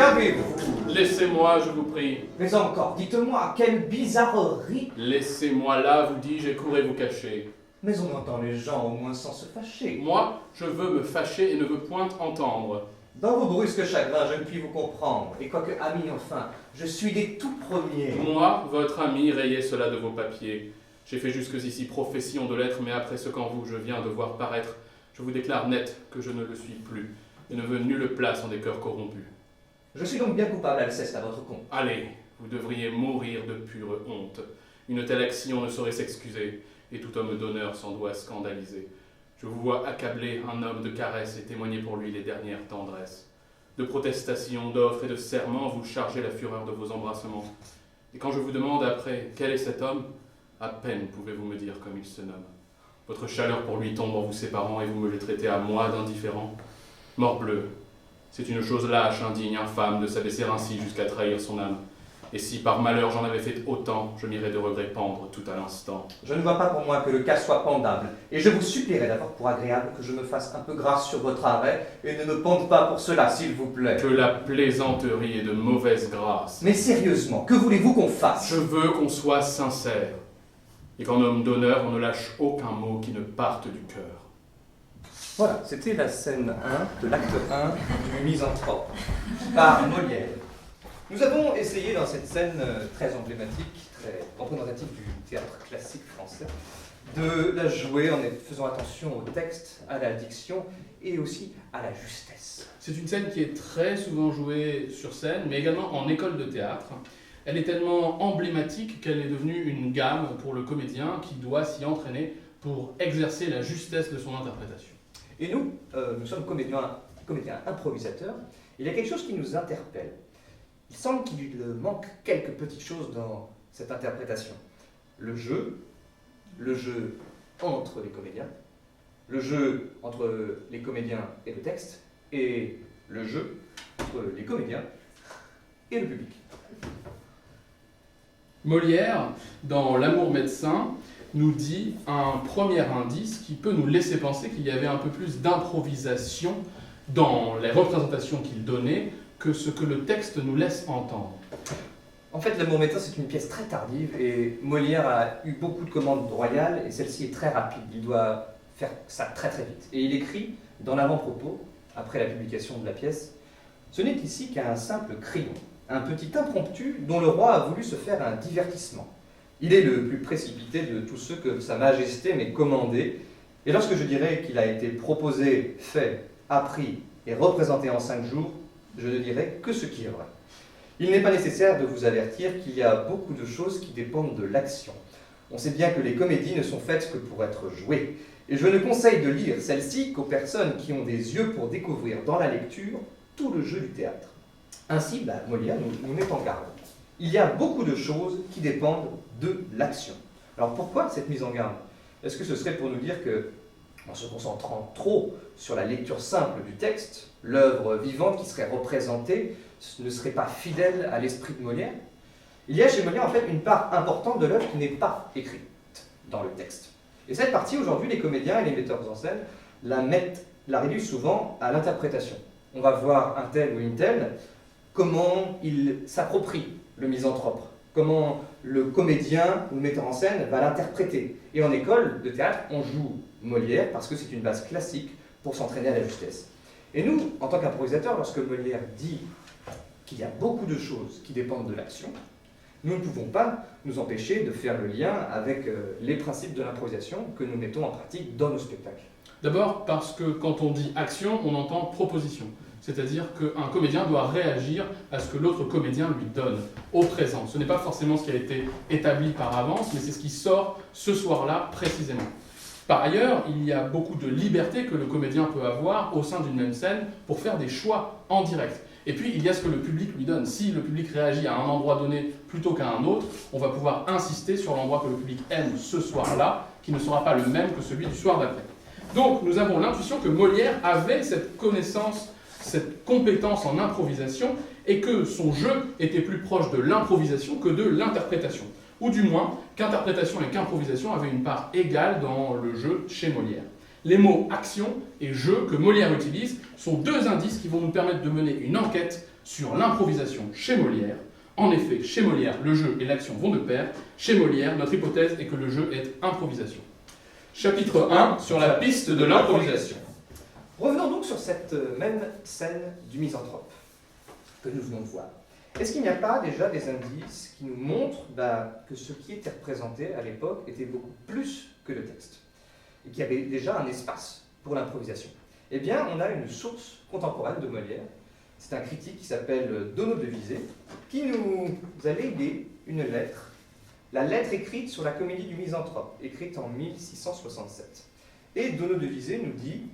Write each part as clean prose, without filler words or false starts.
Qu'avez-vous? Laissez-moi, je vous prie. Mais encore, dites-moi, quelle bizarrerie! Laissez-moi là, vous dis-je, et courez vous cacher. Mais on entend les gens au moins sans se fâcher. Moi, je veux me fâcher et ne veux point entendre. Dans vos brusques chagrins, je ne puis vous comprendre. Et quoique ami, enfin, je suis des tout premiers. Moi, votre ami, rayez cela de vos papiers. J'ai fait jusqu'ici profession de l'être, mais après ce qu'en vous je viens de voir paraître, je vous déclare net que je ne le suis plus, et ne veux nulle place en des cœurs corrompus. Je suis donc bien coupable, Alceste, à votre compte. Allez, vous devriez mourir de pure honte. Une telle action ne saurait s'excuser, et tout homme d'honneur s'en doit scandaliser. Je vous vois accabler un homme de caresses et témoigner pour lui les dernières tendresses. De protestations, d'offres et de serments, vous chargez la fureur de vos embrassements. Et quand je vous demande après quel est cet homme, à peine pouvez-vous me dire comme il se nomme. Votre chaleur pour lui tombe en vous séparant et vous me le traitez à moi d'indifférent. Morbleu, c'est une chose lâche, indigne, infâme de s'abaisser ainsi jusqu'à trahir son âme. Et si par malheur j'en avais fait autant, je m'irais de regret pendre tout à l'instant. Je ne vois pas pour moi que le cas soit pendable, et je vous supplierai d'abord pour agréable que je me fasse un peu grâce sur votre arrêt, et ne me pende pas pour cela, s'il vous plaît. Que la plaisanterie est de mauvaise grâce. Mais sérieusement, que voulez-vous qu'on fasse? Je veux qu'on soit sincère, et qu'en homme d'honneur, on ne lâche aucun mot qui ne parte du cœur. Voilà, c'était la scène 1 de l'acte 1 du Misanthrope, par Molière. Nous avons essayé dans cette scène très emblématique, très représentative du théâtre classique français, de la jouer en faisant attention au texte, à la diction et aussi à la justesse. C'est une scène qui est très souvent jouée sur scène, mais également en école de théâtre. Elle est tellement emblématique qu'elle est devenue une gamme pour le comédien qui doit s'y entraîner pour exercer la justesse de son interprétation. Et nous, nous sommes comédiens improvisateurs. Il y a quelque chose qui nous interpelle. Il semble qu'il manque quelques petites choses dans cette interprétation. Le jeu entre les comédiens, le jeu entre les comédiens et le texte, et le jeu entre les comédiens et le public. Molière, dans L'Amour médecin, nous dit un premier indice qui peut nous laisser penser qu'il y avait un peu plus d'improvisation dans les représentations qu'il donnait que ce que le texte nous laisse entendre. En fait, L'Amour médecin, c'est une pièce très tardive et Molière a eu beaucoup de commandes royales et celle-ci est très rapide. Il doit faire ça très très vite. Et il écrit dans l'avant-propos, après la publication de la pièce, « Ce n'est ici qu'un simple crayon, un petit impromptu dont le roi a voulu se faire un divertissement. Il est le plus précipité de tous ceux que Sa Majesté m'ait commandé, et lorsque je dirai qu'il a été proposé, fait, appris et représenté en 5 jours, je ne dirai que ce qui est vrai. Il n'est pas nécessaire de vous avertir qu'il y a beaucoup de choses qui dépendent de l'action. On sait bien que les comédies ne sont faites que pour être jouées, et je ne conseille de lire celles-ci qu'aux personnes qui ont des yeux pour découvrir dans la lecture tout le jeu du théâtre. » Ainsi, Molière nous met en garde. Il y a beaucoup de choses qui dépendent de l'action. Alors pourquoi cette mise en garde? Est-ce que ce serait pour nous dire que, en se concentrant trop sur la lecture simple du texte, l'œuvre vivante qui serait représentée ne serait pas fidèle à l'esprit de Molière? Il y a chez Molière en fait une part importante de l'œuvre qui n'est pas écrite dans le texte. Et cette partie, aujourd'hui, les comédiens et les metteurs en scène la réduisent souvent à l'interprétation. On va voir un tel ou une telle, comment il s'approprie le misanthrope, comment le comédien ou le metteur en scène va l'interpréter. Et en école de théâtre, on joue Molière parce que c'est une base classique pour s'entraîner à la justesse. Et nous, en tant qu'improvisateurs, lorsque Molière dit qu'il y a beaucoup de choses qui dépendent de l'action, nous ne pouvons pas nous empêcher de faire le lien avec les principes de l'improvisation que nous mettons en pratique dans nos spectacles. D'abord parce que quand on dit action, on entend proposition. C'est-à-dire qu'un comédien doit réagir à ce que l'autre comédien lui donne au présent. Ce n'est pas forcément ce qui a été établi par avance, mais c'est ce qui sort ce soir-là précisément. Par ailleurs, il y a beaucoup de liberté que le comédien peut avoir au sein d'une même scène pour faire des choix en direct. Et puis, il y a ce que le public lui donne. Si le public réagit à un endroit donné plutôt qu'à un autre, on va pouvoir insister sur l'endroit que le public aime ce soir-là, qui ne sera pas le même que celui du soir d'après. Donc, nous avons l'intuition que Molière avait cette connaissance, cette compétence en improvisation, et que son jeu était plus proche de l'improvisation que de l'interprétation. Ou du moins, qu'interprétation et qu'improvisation avaient une part égale dans le jeu chez Molière. Les mots « action » et « jeu » que Molière utilise sont deux indices qui vont nous permettre de mener une enquête sur l'improvisation chez Molière. En effet, chez Molière, le jeu et l'action vont de pair. Chez Molière, notre hypothèse est que le jeu est improvisation. Chapitre 1, sur la piste de l'improvisation. Revenons donc sur cette même scène du misanthrope que nous venons de voir. Est-ce qu'il n'y a pas déjà des indices qui nous montrent que ce qui était représenté à l'époque était beaucoup plus que le texte et qu'il y avait déjà un espace pour l'improvisation? Eh bien, on a une source contemporaine de Molière. C'est un critique qui s'appelle Donneau de Visé, qui nous a légué une lettre, la lettre écrite sur la comédie du misanthrope, écrite en 1667. Et Donneau de Visé nous dit: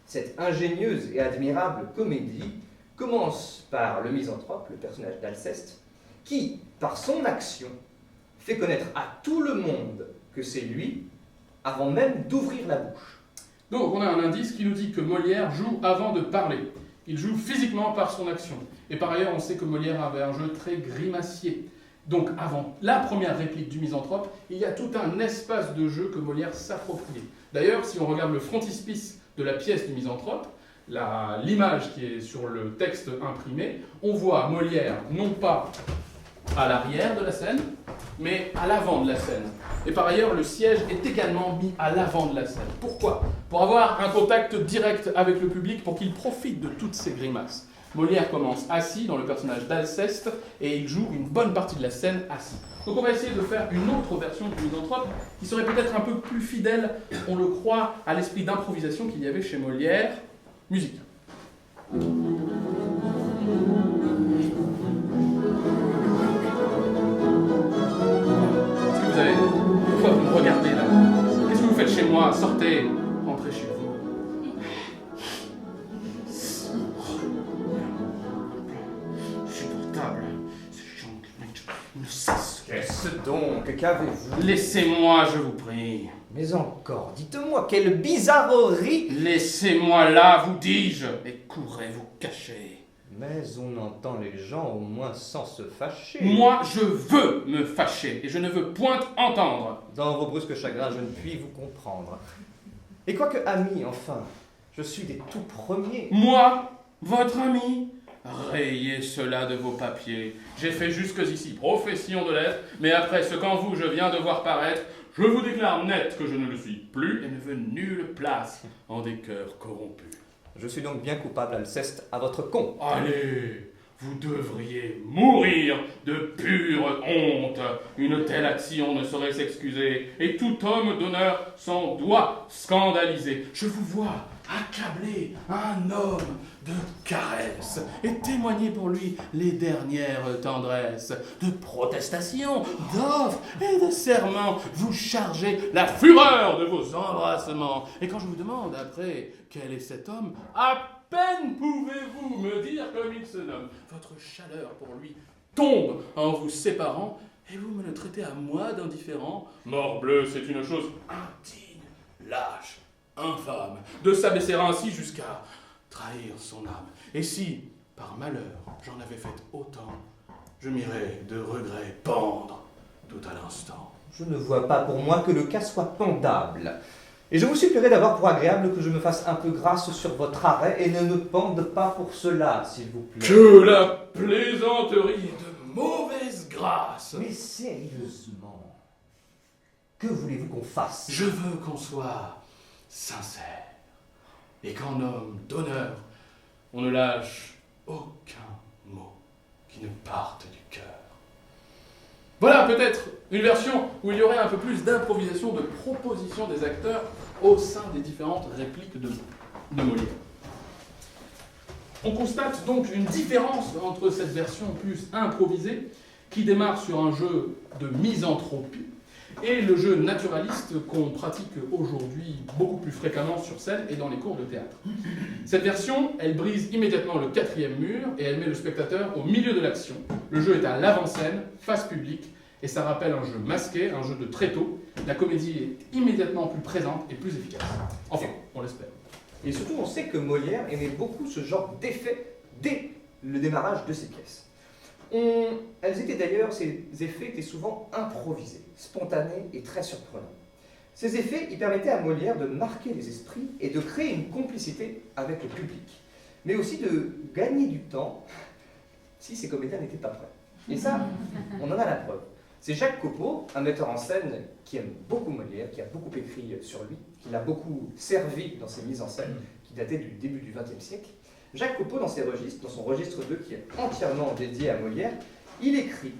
cette ingénieuse et admirable comédie commence par le misanthrope, le personnage d'Alceste, qui, par son action, fait connaître à tout le monde que c'est lui, avant même d'ouvrir la bouche. Donc on a un indice qui nous dit que Molière joue avant de parler. Il joue physiquement par son action. Et par ailleurs, on sait que Molière avait un jeu très grimacier. Donc avant la première réplique du misanthrope, il y a tout un espace de jeu que Molière s'appropriait. D'ailleurs, si on regarde le frontispice de la pièce du misanthrope, l'image qui est sur le texte imprimé, on voit Molière non pas à l'arrière de la scène, mais à l'avant de la scène. Et par ailleurs, le siège est également mis à l'avant de la scène. Pourquoi? Pour avoir un contact direct avec le public, pour qu'il profite de toutes ces grimaces. Molière commence assis dans le personnage d'Alceste, et il joue une bonne partie de la scène assis. Donc on va essayer de faire une autre version du misanthrope, qui serait peut-être un peu plus fidèle, on le croit, à l'esprit d'improvisation qu'il y avait chez Molière. Musique. Est-ce que vous avez... Pourquoi vous me regardez là? Qu'est-ce que vous faites chez moi? Sortez, rentrez chez vous. Insupportable. Ces gens qui ne cessent. Qu'est-ce donc? Qu'avez-vous? Laissez-moi, je vous prie. Mais encore, dites-moi, quelle bizarrerie! Laissez-moi là, vous dis-je, et courez vous cacher. Mais on entend les gens au moins sans se fâcher. Moi, je veux me fâcher, et je ne veux point entendre. Dans vos brusques chagrins, je ne puis vous comprendre. Et quoique ami, enfin, je suis des tout premiers. Moi, votre ami? Rayez cela de vos papiers. J'ai fait jusqu'ici profession de l'être, mais après ce qu'en vous je viens de voir paraître, je vous déclare net que je ne le suis plus et ne veux nulle place en des cœurs corrompus. Je suis donc bien coupable, Alceste, à votre compte. Allez, vous devriez mourir de pure honte. Une telle action ne saurait s'excuser, et tout homme d'honneur s'en doit scandaliser. Je vous vois accabler un homme de caresses et témoigner pour lui les dernières tendresses, de protestations, d'offres et de serments. Vous chargez la fureur de vos embrassements. Et quand je vous demande après quel est cet homme, à peine pouvez-vous me dire comme il se nomme. Votre chaleur pour lui tombe en vous séparant, et vous me le traitez à moi d'indifférent. Morbleu, c'est une chose indigne, lâche, infâme, de s'abaisser ainsi jusqu'à trahir son âme. Et si, par malheur, j'en avais fait autant, je m'irais de regret pendre tout à l'instant. Je ne vois pas pour moi que le cas soit pendable. Et je vous supplierai d'avoir pour agréable que je me fasse un peu grâce sur votre arrêt et ne me pende pas pour cela, s'il vous plaît. Que la plaisanterie de mauvaise grâce! Mais sérieusement, que voulez-vous qu'on fasse? Je veux qu'on soit sincère, et qu'en homme d'honneur, on ne lâche aucun mot qui ne parte du cœur. Voilà peut-être une version où il y aurait un peu plus d'improvisation, de proposition des acteurs au sein des différentes répliques de Molière. On constate donc une différence entre cette version plus improvisée, qui démarre sur un jeu de misanthropie, et le jeu naturaliste qu'on pratique aujourd'hui beaucoup plus fréquemment sur scène et dans les cours de théâtre. Cette version, elle brise immédiatement le quatrième mur et elle met le spectateur au milieu de l'action. Le jeu est à l'avant-scène, face publique, et ça rappelle un jeu masqué, un jeu de tréteau. La comédie est immédiatement plus présente et plus efficace. Enfin, on l'espère. Et surtout, on sait que Molière aimait beaucoup ce genre d'effets dès le démarrage de ses pièces. Elles étaient d'ailleurs, ces effets étaient souvent improvisés, spontanés et très surprenants. Ces effets, ils permettaient à Molière de marquer les esprits et de créer une complicité avec le public, mais aussi de gagner du temps si ces comédiens n'étaient pas prêts. Et ça, on en a la preuve. C'est Jacques Copeau, un metteur en scène qui aime beaucoup Molière, qui a beaucoup écrit sur lui, qui l'a beaucoup servi dans ses mises en scène, qui dataient du début du XXe siècle. Jacques Copeau, dans son registre 2, qui est entièrement dédié à Molière, il écrit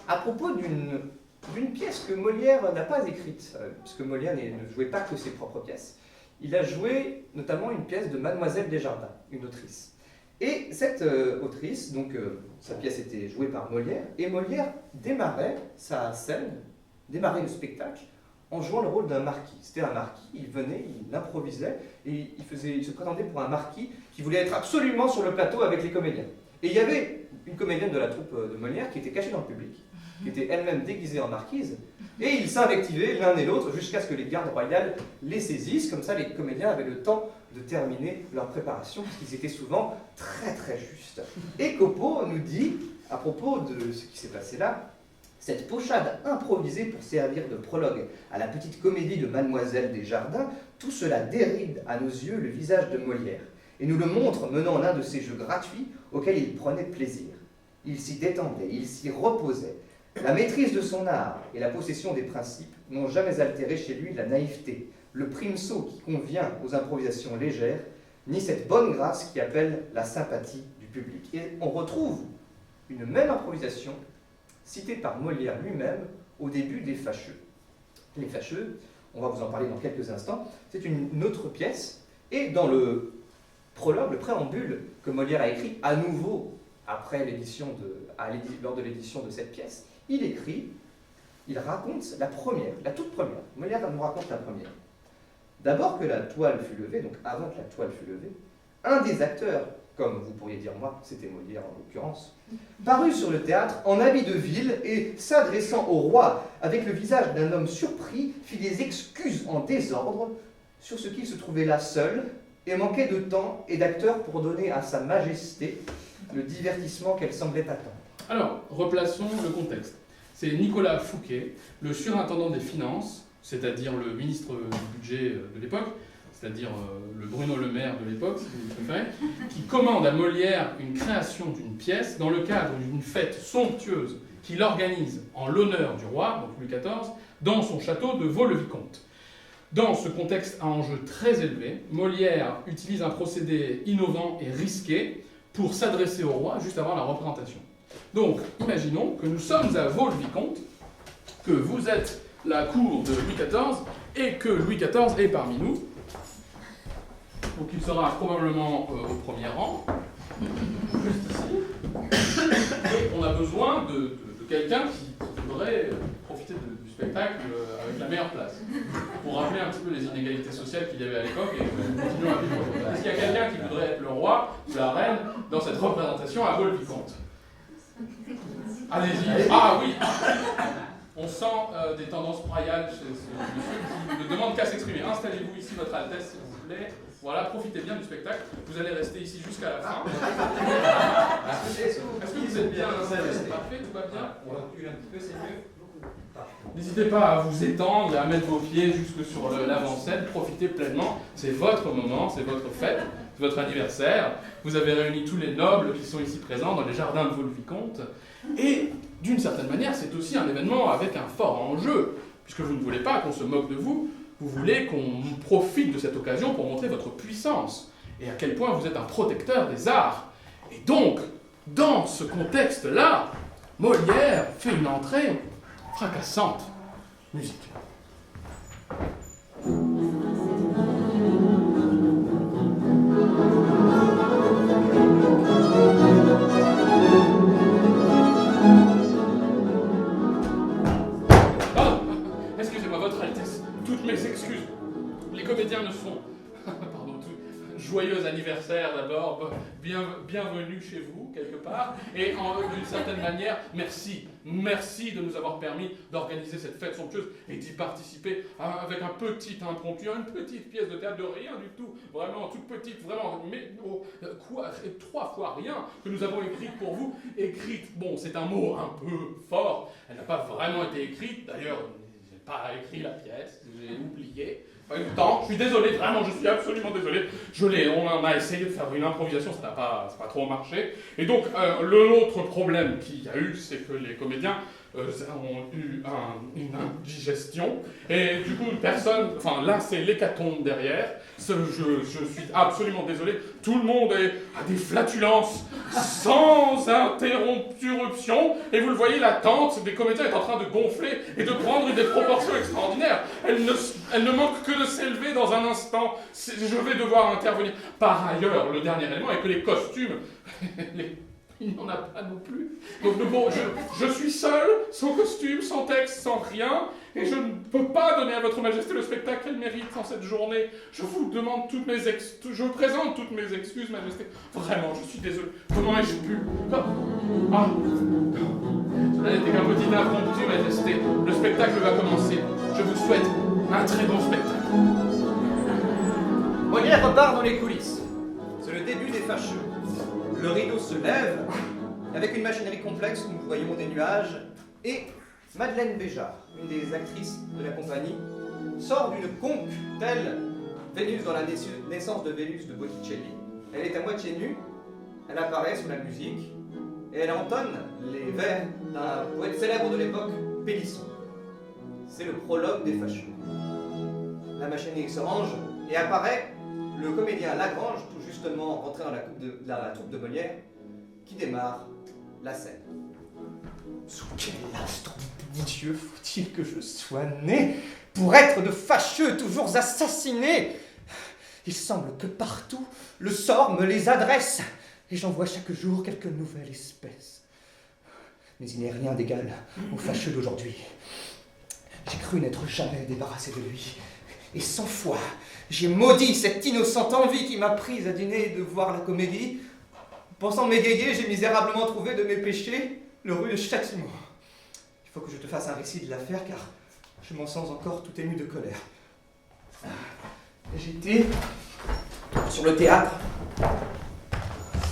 à propos d'une pièce que Molière n'a pas écrite, puisque Molière ne jouait pas que ses propres pièces. Il a joué notamment une pièce de Mademoiselle Desjardins, une autrice. Et cette autrice, donc sa pièce était jouée par Molière, et Molière démarrait sa scène, démarrait le spectacle, en jouant le rôle d'un marquis. C'était un marquis, il venait, il improvisait, et il se présentait pour un marquis qui voulait être absolument sur le plateau avec les comédiens. Et il y avait une comédienne de la troupe de Molière qui était cachée dans le public, qui était elle-même déguisée en marquise, et ils s'invectivaient l'un et l'autre jusqu'à ce que les gardes royales les saisissent. Comme ça, les comédiens avaient le temps de terminer leur préparation, parce qu'ils étaient souvent très très justes. Et Copeau nous dit, à propos de ce qui s'est passé là, cette pochade improvisée pour servir de prologue à la petite comédie de Mademoiselle Desjardins, tout cela déride à nos yeux le visage de Molière, et nous le montre menant l'un de ces jeux gratuits auxquels il prenait plaisir. Il s'y détendait, il s'y reposait. La maîtrise de son art et la possession des principes n'ont jamais altéré chez lui la naïveté, le prime-saut qui convient aux improvisations légères, ni cette bonne grâce qui appelle la sympathie du public. Et on retrouve une même improvisation citée par Molière lui-même au début des Fâcheux. Les Fâcheux, on va vous en parler dans quelques instants, c'est une autre pièce, et dans le prologue, le préambule que Molière a écrit à nouveau après lors de l'édition de cette pièce, il raconte la toute première. Molière nous raconte la première. D'abord que la toile fut levée, donc avant que la toile fût levée, un des acteurs, comme vous pourriez dire moi, c'était Molière en l'occurrence, parut sur le théâtre en habit de ville et, s'adressant au roi avec le visage d'un homme surpris, fit des excuses en désordre sur ce qu'il se trouvait là seul et manquait de temps et d'acteurs pour donner à sa majesté le divertissement qu'elle semblait attendre. Alors, replaçons le contexte. C'est Nicolas Fouquet, le surintendant des finances, c'est-à-dire le ministre du budget de l'époque, c'est-à-dire le Bruno Le Maire de l'époque, si vous préférez, qui commande à Molière une création d'une pièce dans le cadre d'une fête somptueuse qu'il organise en l'honneur du roi, donc Louis XIV, dans son château de Vaux-le-Vicomte. Dans ce contexte à enjeu très élevé, Molière utilise un procédé innovant et risqué pour s'adresser au roi juste avant la représentation. Donc, imaginons que nous sommes à Vaux-le-Vicomte, que vous êtes la cour de Louis XIV et que Louis XIV est parmi nous. Donc il sera probablement au premier rang, juste ici. Et on a besoin de quelqu'un qui voudrait profiter du spectacle avec la meilleure place. Pour rappeler un petit peu les inégalités sociales qu'il y avait à l'époque et que nous continuons à vivre aujourd'hui. Est-ce qu'il y a quelqu'un qui voudrait être le roi ou la reine dans cette représentation à Vaux-le-Vicomte? Allez-y. Ah oui. On sent des tendances royales chez ce monsieur qui ne demande qu'à s'exprimer. Installez-vous ici, votre Altesse, s'il vous plaît. Voilà, profitez bien du spectacle. Vous allez rester ici jusqu'à la fin. Est-ce que vous êtes bien installé? C'est parfait, tout va bien? On recule un petit peu, c'est mieux. N'hésitez pas à vous étendre et à mettre vos pieds jusque sur l'avant-scène. Profitez pleinement. C'est votre moment, c'est votre fête, c'est votre anniversaire. Vous avez réuni tous les nobles qui sont ici présents dans les jardins de Vaux-le-Vicomte. Et d'une certaine manière, c'est aussi un événement avec un fort enjeu, puisque vous ne voulez pas qu'on se moque de vous, vous voulez qu'on profite de cette occasion pour montrer votre puissance, et à quel point vous êtes un protecteur des arts. Et donc, dans ce contexte-là, Molière fait une entrée fracassante. Musique. Excusez-moi, Votre Altesse, toutes mes excuses. Les comédiens ne sont... Pardon, joyeux anniversaire d'abord, bienvenue chez vous, quelque part, et d'une certaine manière, merci de nous avoir permis d'organiser cette fête somptueuse et d'y participer avec un petit impromptu, une petite pièce de théâtre de rien du tout, vraiment toute petite, vraiment, mais quoi, 3 fois rien que nous avons écrite pour vous, écrite, bon, c'est un mot un peu fort, elle n'a pas vraiment été écrite, d'ailleurs, je n'ai pas écrit la pièce, j'ai oublié, Je suis désolé, vraiment, je suis absolument désolé. On en a essayé de faire une improvisation, ça n'a pas trop marché. Et donc, l'autre problème qu'il y a eu, c'est que les comédiens ont eu une indigestion. Et du coup, là, c'est l'hécatombe derrière. Je suis absolument désolé. Tout le monde a des flatulences sans interruption. Et vous le voyez, la tente des comédiens est en train de gonfler et de prendre des proportions extraordinaires. Elle ne manque que de s'élever dans un instant. Je vais devoir intervenir. Par ailleurs, le dernier élément est que les costumes... Il n'y en a pas non plus. Donc bon, je suis seul, sans costume, sans texte, sans rien, et je ne peux pas donner à votre majesté le spectacle qu'elle mérite en cette journée. Je vous demande je présente toutes mes excuses, majesté. Vraiment, je suis désolé. Comment ai-je pu... Ah, cela n'était qu'un petit impromptu, majesté. Le spectacle va commencer. Je vous souhaite un très bon spectacle. Molière repart dans les coulisses. C'est le début des fâcheux. Le rideau se lève, avec une machinerie complexe, nous voyons des nuages, et Madeleine Béjart, une des actrices de la compagnie, sort d'une conque telle Vénus dans la naissance de Vénus de Botticelli. Elle est à moitié nue, elle apparaît sous la musique, et elle entonne les vers d'un poète célèbre de l'époque, Pélisson. C'est le prologue des fâcheux. La machinerie se range, et apparaît le comédien Lagrange, tout justement rentré dans la troupe de Molière, qui démarre la scène. Sous quel astre, mon Dieu, faut-il que je sois né pour être de fâcheux toujours assassinés? Il semble que partout, le sort me les adresse, et j'en vois chaque jour quelque nouvelle espèce. Mais il n'est rien d'égal au fâcheux d'aujourd'hui. J'ai cru n'être jamais débarrassé de lui. Et 100 fois, j'ai maudit cette innocente envie qui m'a prise à dîner de voir la comédie. Pensant m'égayer, j'ai misérablement trouvé de mes péchés le rue de châtiment. Il faut que je te fasse un récit de l'affaire, car je m'en sens encore tout ému de colère. J'étais sur le théâtre,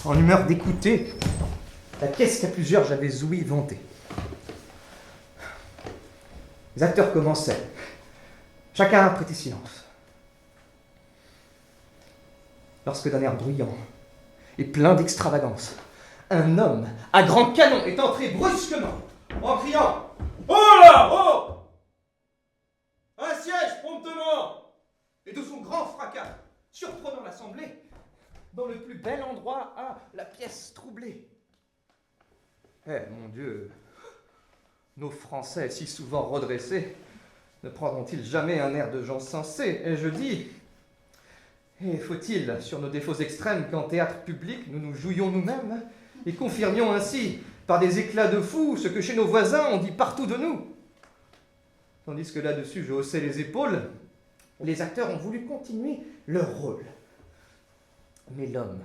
en humeur d'écouter la pièce qu'à plusieurs j'avais ouï vanter. Les acteurs commençaient. Chacun a prêté silence. Lorsque d'un air bruyant et plein d'extravagance, un homme à grand canon est entré brusquement en criant « Oh là, oh ! Un siège promptement !» Et de son grand fracas, surprenant l'assemblée, dans le plus bel endroit la pièce troublée. Eh mon Dieu, nos Français si souvent redressés, ne prendront-ils jamais un air de gens sensés? Et je dis, et faut-il, sur nos défauts extrêmes, qu'en théâtre public, nous nous jouions nous-mêmes, et confirmions ainsi, par des éclats de fou, ce que chez nos voisins on dit partout de nous? Tandis que là-dessus, je haussais les épaules, les acteurs ont voulu continuer leur rôle. Mais l'homme,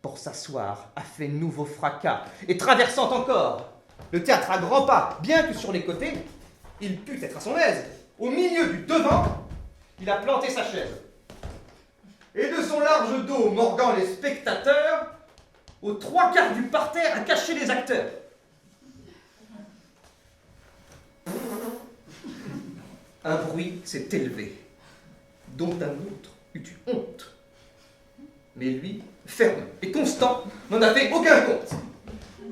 pour s'asseoir, a fait nouveau fracas, et traversant encore le théâtre à grands pas, bien que sur les côtés, il put être à son aise. Au milieu du devant, il a planté sa chaise. Et de son large dos, morguant les spectateurs, aux 3/4 du parterre a caché les acteurs. Un bruit s'est élevé, dont un autre eut eu honte. Mais lui, ferme et constant, n'en a fait aucun compte.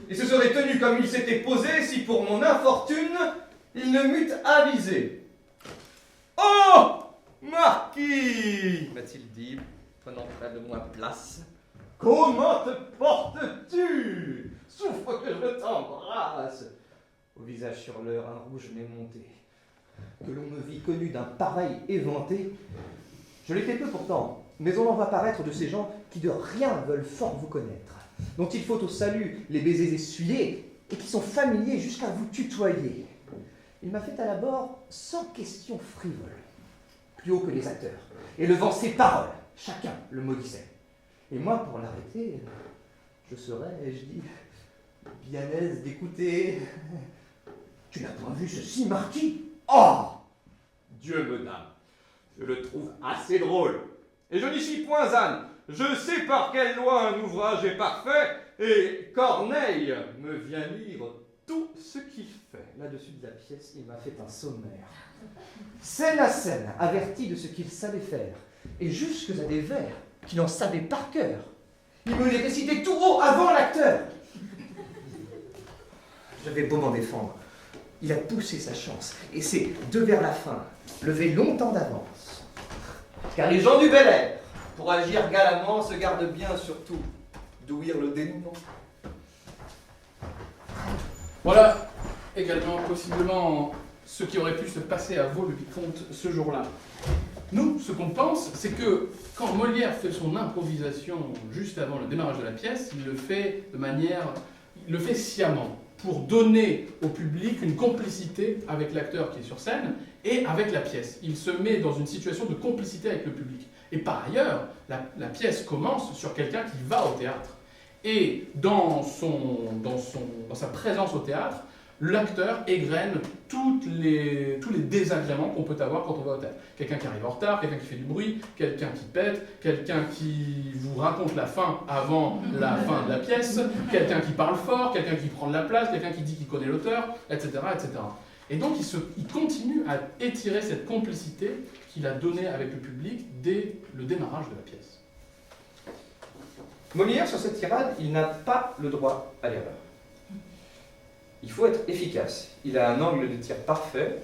Et se serait tenu comme il s'était posé si pour mon infortune, il ne m'eût avisé. « Oh, marquis !» m'a-t-il dit, prenant près de moi place. « Comment te portes-tu? Souffre que je t'embrasse. » Au visage sur l'heure, un rouge m'est monté. Que l'on me vit connu d'un pareil éventé. Je l'étais peu pourtant, mais on en va paraître de ces gens qui de rien veulent fort vous connaître, dont il faut au salut les baisers essuyés, et qui sont familiers jusqu'à vous tutoyer. Il m'a fait à l'abord sans question frivole, plus haut que les acteurs, et levant ses paroles, chacun le maudissait. Et moi, pour l'arrêter, je serais, je dis, bien aise d'écouter. Tu n'as point vu ceci, marquis? Oh! Dieu me damne, je le trouve assez drôle. Et je n'y suis point âne. Je sais par quelle loi un ouvrage est parfait, et Corneille me vient lire tout ce qu'il fait là-dessus de la pièce, il m'a fait un sommaire. Scène à scène, averti de ce qu'il savait faire, et jusque à des vers qu'il en savait par cœur. Il me les récitait tout haut avant l'acteur. J'avais beau m'en défendre. Il a poussé sa chance, et c'est de vers la fin, levé longtemps d'avance. Car les gens du Bel Air, pour agir galamment, se gardent bien surtout d'ouïr le dénouement. Voilà également possiblement ce qui aurait pu se passer à Vaux-le-Vicomte ce jour-là. Nous, ce qu'on pense, c'est que quand Molière fait son improvisation juste avant le démarrage de la pièce, il le fait sciemment, pour donner au public une complicité avec l'acteur qui est sur scène et avec la pièce. Il se met dans une situation de complicité avec le public. Et par ailleurs, la pièce commence sur quelqu'un qui va au théâtre. Et dans sa présence au théâtre, l'acteur égrène tous les désagréments qu'on peut avoir quand on va au théâtre. Quelqu'un qui arrive en retard, quelqu'un qui fait du bruit, quelqu'un qui pète, quelqu'un qui vous raconte la fin avant la fin de la pièce, quelqu'un qui parle fort, quelqu'un qui prend de la place, quelqu'un qui dit qu'il connaît l'auteur, etc., etc. Et donc il continue à étirer cette complicité qu'il a donnée avec le public dès le démarrage de la pièce. Molière, sur cette tirade, il n'a pas le droit à l'erreur. Il faut être efficace. Il a un angle de tir parfait,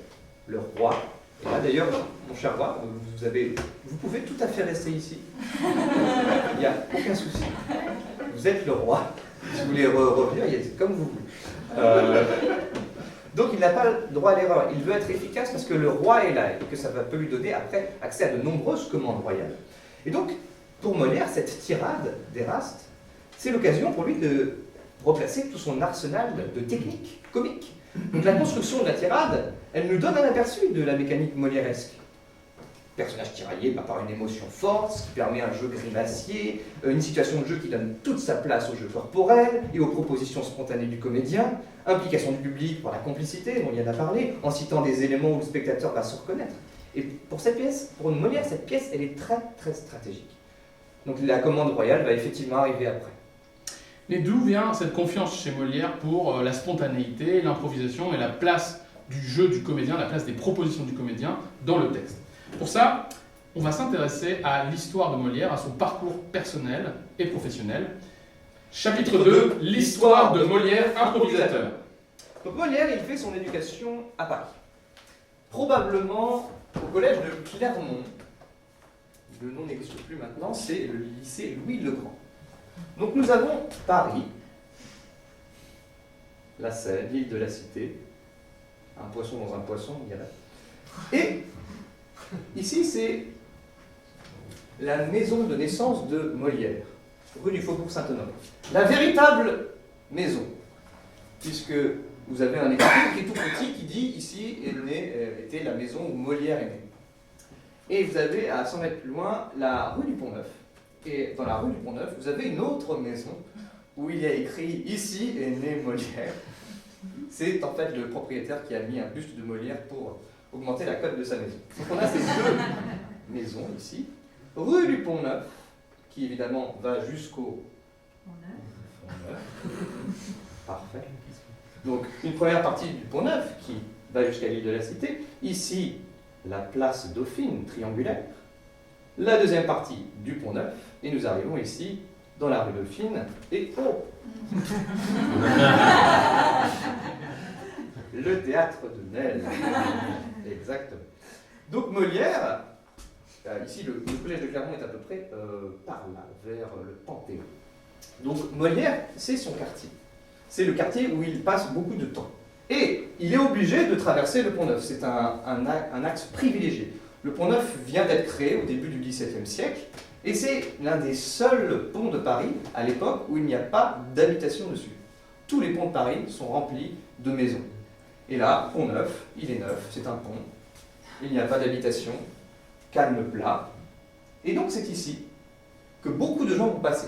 le roi. Et là d'ailleurs, mon cher roi, vous pouvez tout à fait rester ici. Il n'y a aucun souci. Vous êtes le roi. Si vous voulez revenir, c'est comme vous voulez. Donc il n'a pas le droit à l'erreur. Il veut être efficace parce que le roi est là et que ça peut lui donner après accès à de nombreuses commandes royales. Et donc, pour Molière, cette tirade d'Éraste, c'est l'occasion pour lui de replacer tout son arsenal de techniques comiques. Donc la construction de la tirade, elle nous donne un aperçu de la mécanique molièresque. Personnage tiraillé par une émotion forte, ce qui permet un jeu grimacier, une situation de jeu qui donne toute sa place au jeu corporel et aux propositions spontanées du comédien, implication du public par la complicité, dont il y en a parlé, en citant des éléments où le spectateur va se reconnaître. Et pour cette pièce, pour Molière, cette pièce, elle est très très stratégique. Donc la commande royale va effectivement arriver après. Mais d'où vient cette confiance chez Molière pour la spontanéité, l'improvisation et la place du jeu du comédien, la place des propositions du comédien dans le texte? Pour ça, on va s'intéresser à l'histoire de Molière, à son parcours personnel et professionnel. Chapitre 2, l'histoire de Molière, improvisateur. Donc Molière, il fait son éducation à Paris. Probablement au collège de Clermont. Le nom n'existe plus maintenant, c'est le lycée Louis-le-Grand. Donc nous avons Paris, la Seine, l'île de la Cité, un poisson dans un poisson, on dirait. Et ici, c'est la maison de naissance de Molière, rue du Faubourg Saint-Honoré. La véritable maison, puisque vous avez un écrivain qui est tout petit qui dit ici était la maison où Molière est né. Et vous avez à 100 mètres plus loin la rue du Pont-Neuf. Et dans la rue du Pont-Neuf, vous avez une autre maison où il y a écrit « Ici est né Molière ». C'est en fait le propriétaire qui a mis un buste de Molière pour augmenter la cote de sa maison. Donc on a ces deux maisons ici. Rue du Pont-Neuf, qui évidemment va jusqu'au Pont-Neuf. Parfait. Donc une première partie du Pont-Neuf qui va jusqu'à l'île de la Cité. Ici, la place Dauphine triangulaire. La deuxième partie du Pont-Neuf, et nous arrivons ici dans la rue Dauphine, et le théâtre de Nesle. Exactement. Donc Molière, ici le collège de Clermont est à peu près par là, vers le Panthéon. Donc Molière, c'est son quartier. C'est le quartier où il passe beaucoup de temps. Et il est obligé de traverser le Pont-Neuf. C'est un axe privilégié. Le Pont-Neuf vient d'être créé au début du XVIIe siècle, et c'est l'un des seuls ponts de Paris, à l'époque, où il n'y a pas d'habitation dessus. Tous les ponts de Paris sont remplis de maisons. Et là, Pont-Neuf, il est neuf, c'est un pont, il n'y a pas d'habitation, calme plat. Et donc c'est ici que beaucoup de gens vont passer,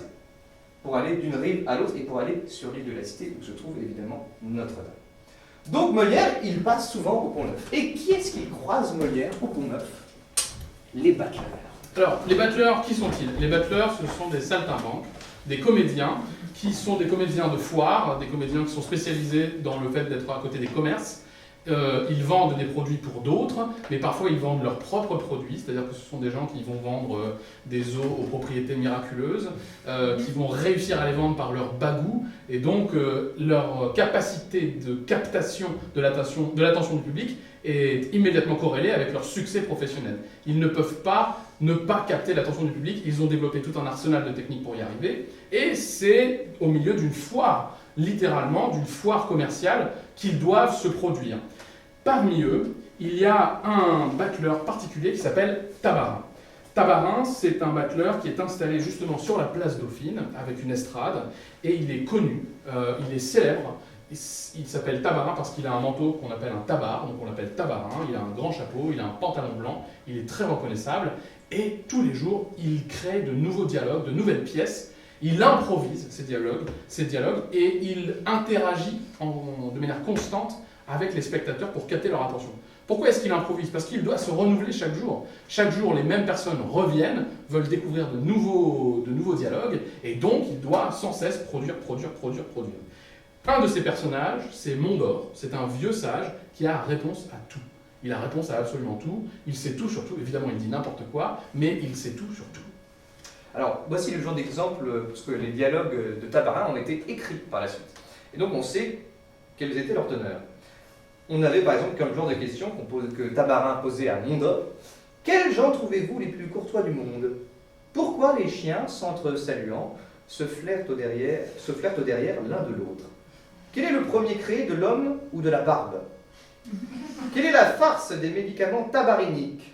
pour aller d'une rive à l'autre, et pour aller sur l'île de la Cité, où se trouve évidemment Notre-Dame. Donc Molière, il passe souvent au Pont-Neuf. Et qui est-ce qu'il croise Molière au Pont-Neuf? Les battleurs. Alors, les battleurs, qui sont-ils? Les battleurs, ce sont des saltimbanques des comédiens qui sont des comédiens de foire, des comédiens qui sont spécialisés dans le fait d'être à côté des commerces. Ils vendent des produits pour d'autres, mais parfois ils vendent leurs propres produits, c'est-à-dire que ce sont des gens qui vont vendre des os aux propriétés miraculeuses, qui vont réussir à les vendre par leur bagou, et donc leur capacité de captation de l'attention du public est immédiatement corrélée avec leur succès professionnel. Ils ne peuvent pas ne pas capter l'attention du public, ils ont développé tout un arsenal de techniques pour y arriver, et c'est au milieu d'une foire, littéralement d'une foire commerciale, qu'ils doivent se produire. Parmi eux, il y a un battleur particulier qui s'appelle Tabarin. Tabarin, c'est un battleur qui est installé justement sur la place Dauphine, avec une estrade, et il est connu, il est célèbre. Il s'appelle Tabarin parce qu'il a un manteau qu'on appelle un tabar, donc on l'appelle Tabarin, il a un grand chapeau, il a un pantalon blanc, il est très reconnaissable, et tous les jours, il crée de nouveaux dialogues, de nouvelles pièces. Il improvise ces dialogues et il interagit de manière constante avec les spectateurs pour capter leur attention. Pourquoi est-ce qu'il improvise? Parce qu'il doit se renouveler chaque jour. Chaque jour, les mêmes personnes reviennent, veulent découvrir de nouveaux dialogues, et donc il doit sans cesse produire. Un de ces personnages, c'est Mondor. C'est un vieux sage qui a réponse à tout. Il a réponse à absolument tout. Il sait tout sur tout. Évidemment, il dit n'importe quoi, mais il sait tout sur tout. Alors, voici le genre d'exemple, parce que les dialogues de Tabarin ont été écrits par la suite. Et donc, on sait quels étaient leurs teneurs. On avait par exemple comme genre de question que Tabarin posait à Mondor. Quels gens trouvez-vous les plus courtois du monde? Pourquoi les chiens, s'entre-saluant, se flirtent au derrière l'un de l'autre? Quel est le premier créé, de l'homme ou de la barbe? Quelle est la farce des médicaments tabariniques?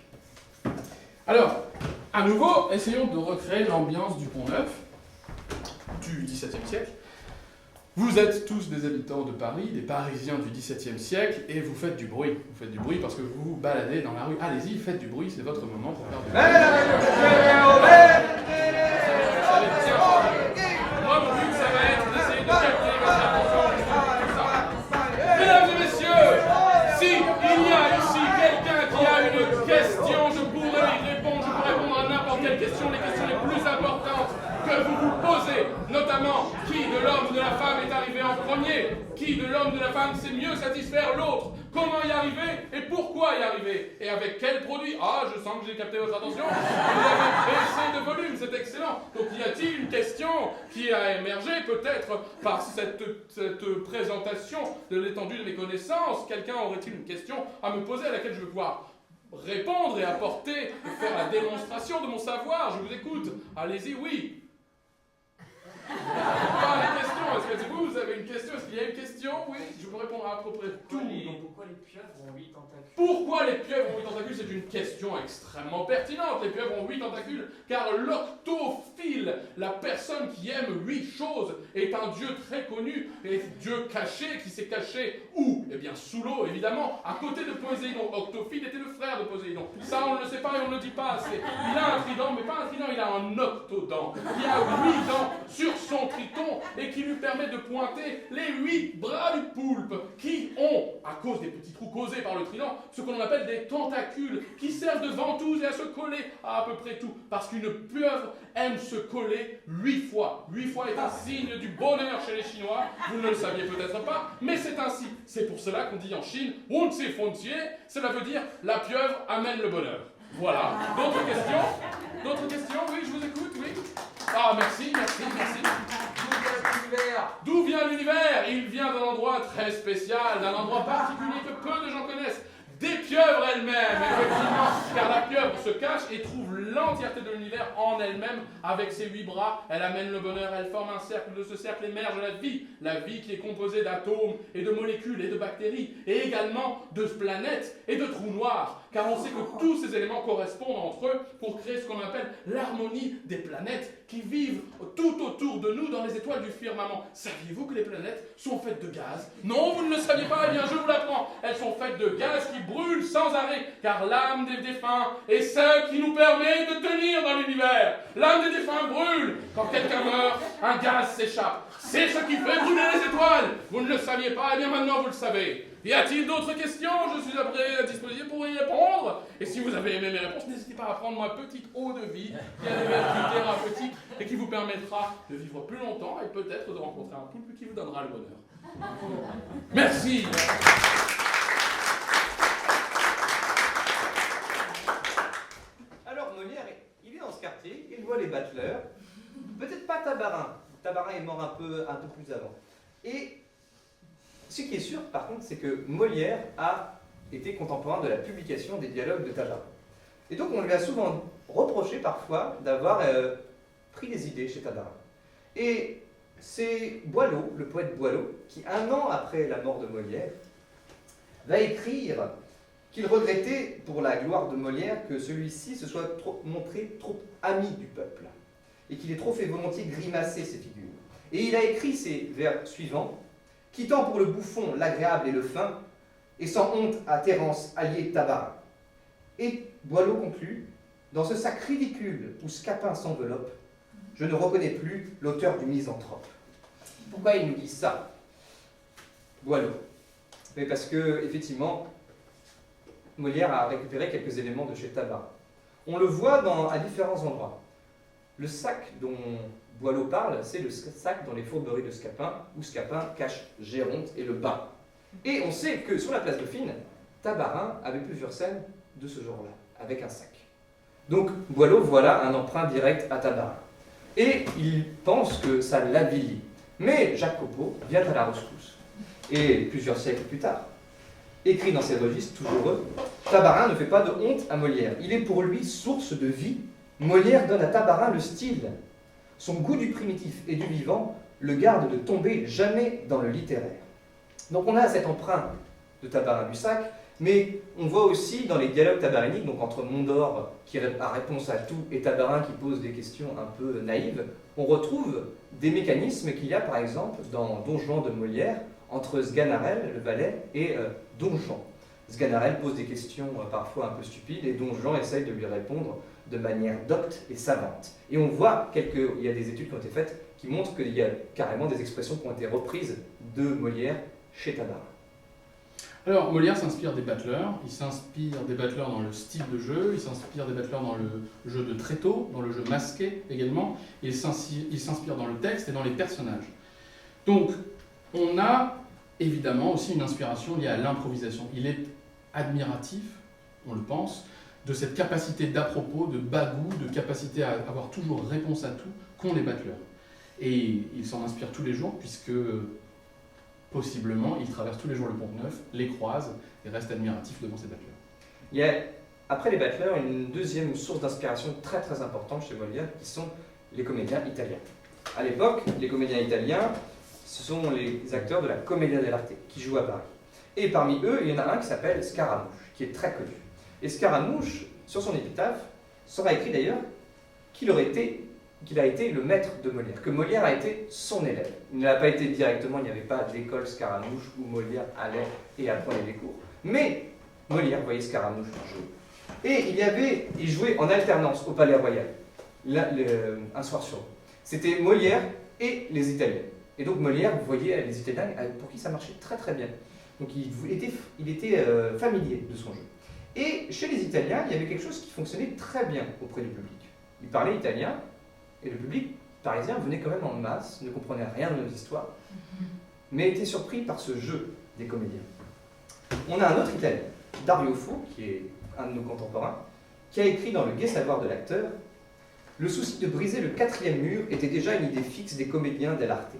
Alors, à nouveau, essayons de recréer l'ambiance du Pont-Neuf du XVIIe siècle. Vous êtes tous des habitants de Paris, des Parisiens du XVIIe siècle, et vous faites du bruit. Vous faites du bruit parce que vous vous baladez dans la rue. Allez-y, faites du bruit, c'est votre moment pour faire du bruit. Moi, mon but, ça va être d'essayer de capter votre attention. Mesdames et messieurs, si il y a ici quelqu'un qui a une question, je pourrais y répondre. Je pourrais répondre à n'importe quelle question, les questions les plus importantes que vous vous posez, notamment qui de l'homme ou de la femme est arrivé en premier, qui de l'homme ou de la femme sait mieux satisfaire l'autre, comment y arriver et pourquoi y arriver, et avec quel produit. Ah, je sens que j'ai capté votre attention, vous avez baissé de volume, c'est excellent. Donc y a-t-il une question qui a émergé peut-être par cette présentation de l'étendue de mes connaissances? Quelqu'un aurait-il une question à me poser à laquelle je vais pouvoir répondre et apporter, et faire la démonstration de mon savoir? Je vous écoute, allez-y, oui. Pas les questions, est-ce que vous avez une question? Est-ce qu'il y a une question? Oui, je peux répondre à peu près tout. Pourquoi les pieuvres ont 8 tentacules? Pourquoi les pieuvres ont 8 tentacules? C'est une question extrêmement pertinente. Les pieuvres ont 8 tentacules car l'octophile, la personne qui aime 8 choses, est un dieu très connu, et dieu caché, qui s'est caché où? Eh bien sous l'eau, évidemment, à côté de Poséidon. Octophile était le frère de Poséidon. Ça, on ne le sait pas et on ne le dit pas assez. Il a un trident, mais pas un trident, il a un octodent, qui a 8 dents sur son triton et qui lui permet de pointer les 8 bras du poulpe, qui ont, à cause des petits trous causés par le trident, ce qu'on appelle des tentacules, qui servent de ventouses et à se coller à peu près tout, parce qu'une pieuvre aime se coller 8 fois. 8 fois est un signe du bonheur chez les Chinois, vous ne le saviez peut-être pas, mais c'est ainsi. C'est pour cela qu'on dit en Chine, Hunzi Fonzie, cela veut dire la pieuvre amène le bonheur. Voilà. D'autres questions? D'autres questions? Oui, je vous écoute, oui. Ah, merci. D'où vient l'univers? Il vient d'un endroit très spécial, d'un endroit particulier que peu de gens connaissent. Des pieuvres elles-mêmes, effectivement, car la pieuvre se cache et trouve l'entièreté de l'univers en elle-même, avec ses 8 bras. Elle amène le bonheur, elle forme un cercle, de ce cercle émerge la vie qui est composée d'atomes et de molécules et de bactéries, et également de planètes et de trous noirs, car on sait que tous ces éléments correspondent entre eux pour créer ce qu'on appelle l'harmonie des planètes qui vivent tout autour de nous dans les étoiles du firmament. Saviez-vous que les planètes sont faites de gaz? Non, vous ne le saviez pas? Eh bien, je vous l'apprends. Elles sont faites de gaz qui brûlent sans arrêt, car l'âme des défunts est celle qui nous permet de tenir dans l'univers. L'âme des défunts brûle. Quand quelqu'un meurt, un gaz s'échappe. C'est ce qui fait brûler les étoiles. Vous ne le saviez pas? Eh bien, maintenant, vous le savez. Y a-t-il d'autres questions? Je suis à disposition pour y répondre. Et si vous avez aimé mes réponses, n'hésitez pas à prendre ma petite eau de vie qui a des vertus thérapeutiques et qui vous permettra de vivre plus longtemps et peut-être de rencontrer un poulpe qui vous donnera le bonheur. Merci. Alors Molière, il est dans ce quartier, il voit les battleurs, peut-être pas Tabarin. Tabarin est mort un peu plus avant. Et ce qui est sûr, par contre, c'est que Molière a été contemporain de la publication des dialogues de Tabarin. Et donc on lui a souvent reproché parfois d'avoir pris des idées chez Tabarin. Et c'est Boileau, le poète Boileau, qui 1 an après la mort de Molière, va écrire qu'il regrettait, pour la gloire de Molière, que celui-ci se soit montré trop ami du peuple, et qu'il ait trop fait volontiers grimacer ses figures. Et il a écrit ces vers suivants: « Quittant pour le bouffon l'agréable et le fin, et sans honte à Terence allié Tabarin. » Et Boileau conclut: « Dans ce sac ridicule où Scapin s'enveloppe, je ne reconnais plus l'auteur du misanthrope. » Pourquoi il nous dit ça, Boileau? Mais parce que, effectivement, Molière a récupéré quelques éléments de chez Tabarin. On le voit à différents endroits. Le sac dont Boileau parle, c'est le sac dans les fourberies de Scapin, où Scapin cache Géronte et le bain. Et on sait que sur la place Dauphine, Tabarin avait plusieurs scènes de ce genre-là, avec un sac. Donc Boileau voit là un emprunt direct à Tabarin. Et il pense que ça l'avilit. Mais Jacques Copeau vient à la rescousse. Et plusieurs siècles plus tard, écrit dans ses registres tout heureux, Tabarin ne fait pas de honte à Molière. Il est pour lui source de vie. Molière donne à Tabarin le style. Son goût du primitif et du vivant le garde de tomber jamais dans le littéraire. Donc on a cet emprunt de Tabarin du sac, mais on voit aussi dans les dialogues tabariniques, donc entre Mondor qui a réponse à tout et Tabarin qui pose des questions un peu naïves, on retrouve des mécanismes qu'il y a par exemple dans Don Juan de Molière entre Sganarelle, le valet, et Don Juan. Sganarelle pose des questions parfois un peu stupides et Don Juan essaye de lui répondre de manière docte et savante. Et on voit il y a des études qui ont été faites qui montrent qu'il y a carrément des expressions qui ont été reprises de Molière chez Tabarin. Alors, Molière s'inspire des battleurs, il s'inspire des battleurs dans le style de jeu, il s'inspire des battleurs dans le jeu de tréteau, dans le jeu masqué également, il s'inspire dans le texte et dans les personnages. Donc, on a évidemment aussi une inspiration liée à l'improvisation. Il est admiratif, on le pense, de cette capacité d'à-propos, de bagou, de capacité à avoir toujours réponse à tout qu'ont les battleurs. Et il s'en inspire tous les jours puisque possiblement il traverse tous les jours le Pont-Neuf, les croise et reste admiratif devant ces battleurs. Il y a, après les battleurs, une deuxième source d'inspiration très très importante chez Molière qui sont les comédiens italiens. À l'époque, les comédiens italiens, ce sont les acteurs de la Commedia dell'arte qui jouent à Paris. Et parmi eux, il y en a un qui s'appelle Scaramouche, qui est très connu. Et Scaramouche, sur son épitaphe, sera écrit d'ailleurs qu'il a été le maître de Molière, que Molière a été son élève. Il ne l'a pas été directement, il n'y avait pas d'école Scaramouche où Molière allait et apprenait des cours. Mais Molière voyait Scaramouche jouer. Et il jouait en alternance au Palais Royal, un soir sur deux. C'était Molière et les Italiens. Et donc Molière voyait les Italiens pour qui ça marchait très très bien. Donc il était familier de son jeu. Et chez les Italiens, il y avait quelque chose qui fonctionnait très bien auprès du public. Ils parlaient italien, et le public parisien venait quand même en masse, ne comprenait rien de nos histoires, mais était surpris par ce jeu des comédiens. On a un autre Italien, Dario Fo, qui est un de nos contemporains, qui a écrit dans Le gai savoir de l'acteur « Le souci de briser le 4e mur était déjà une idée fixe des comédiens dell'arte.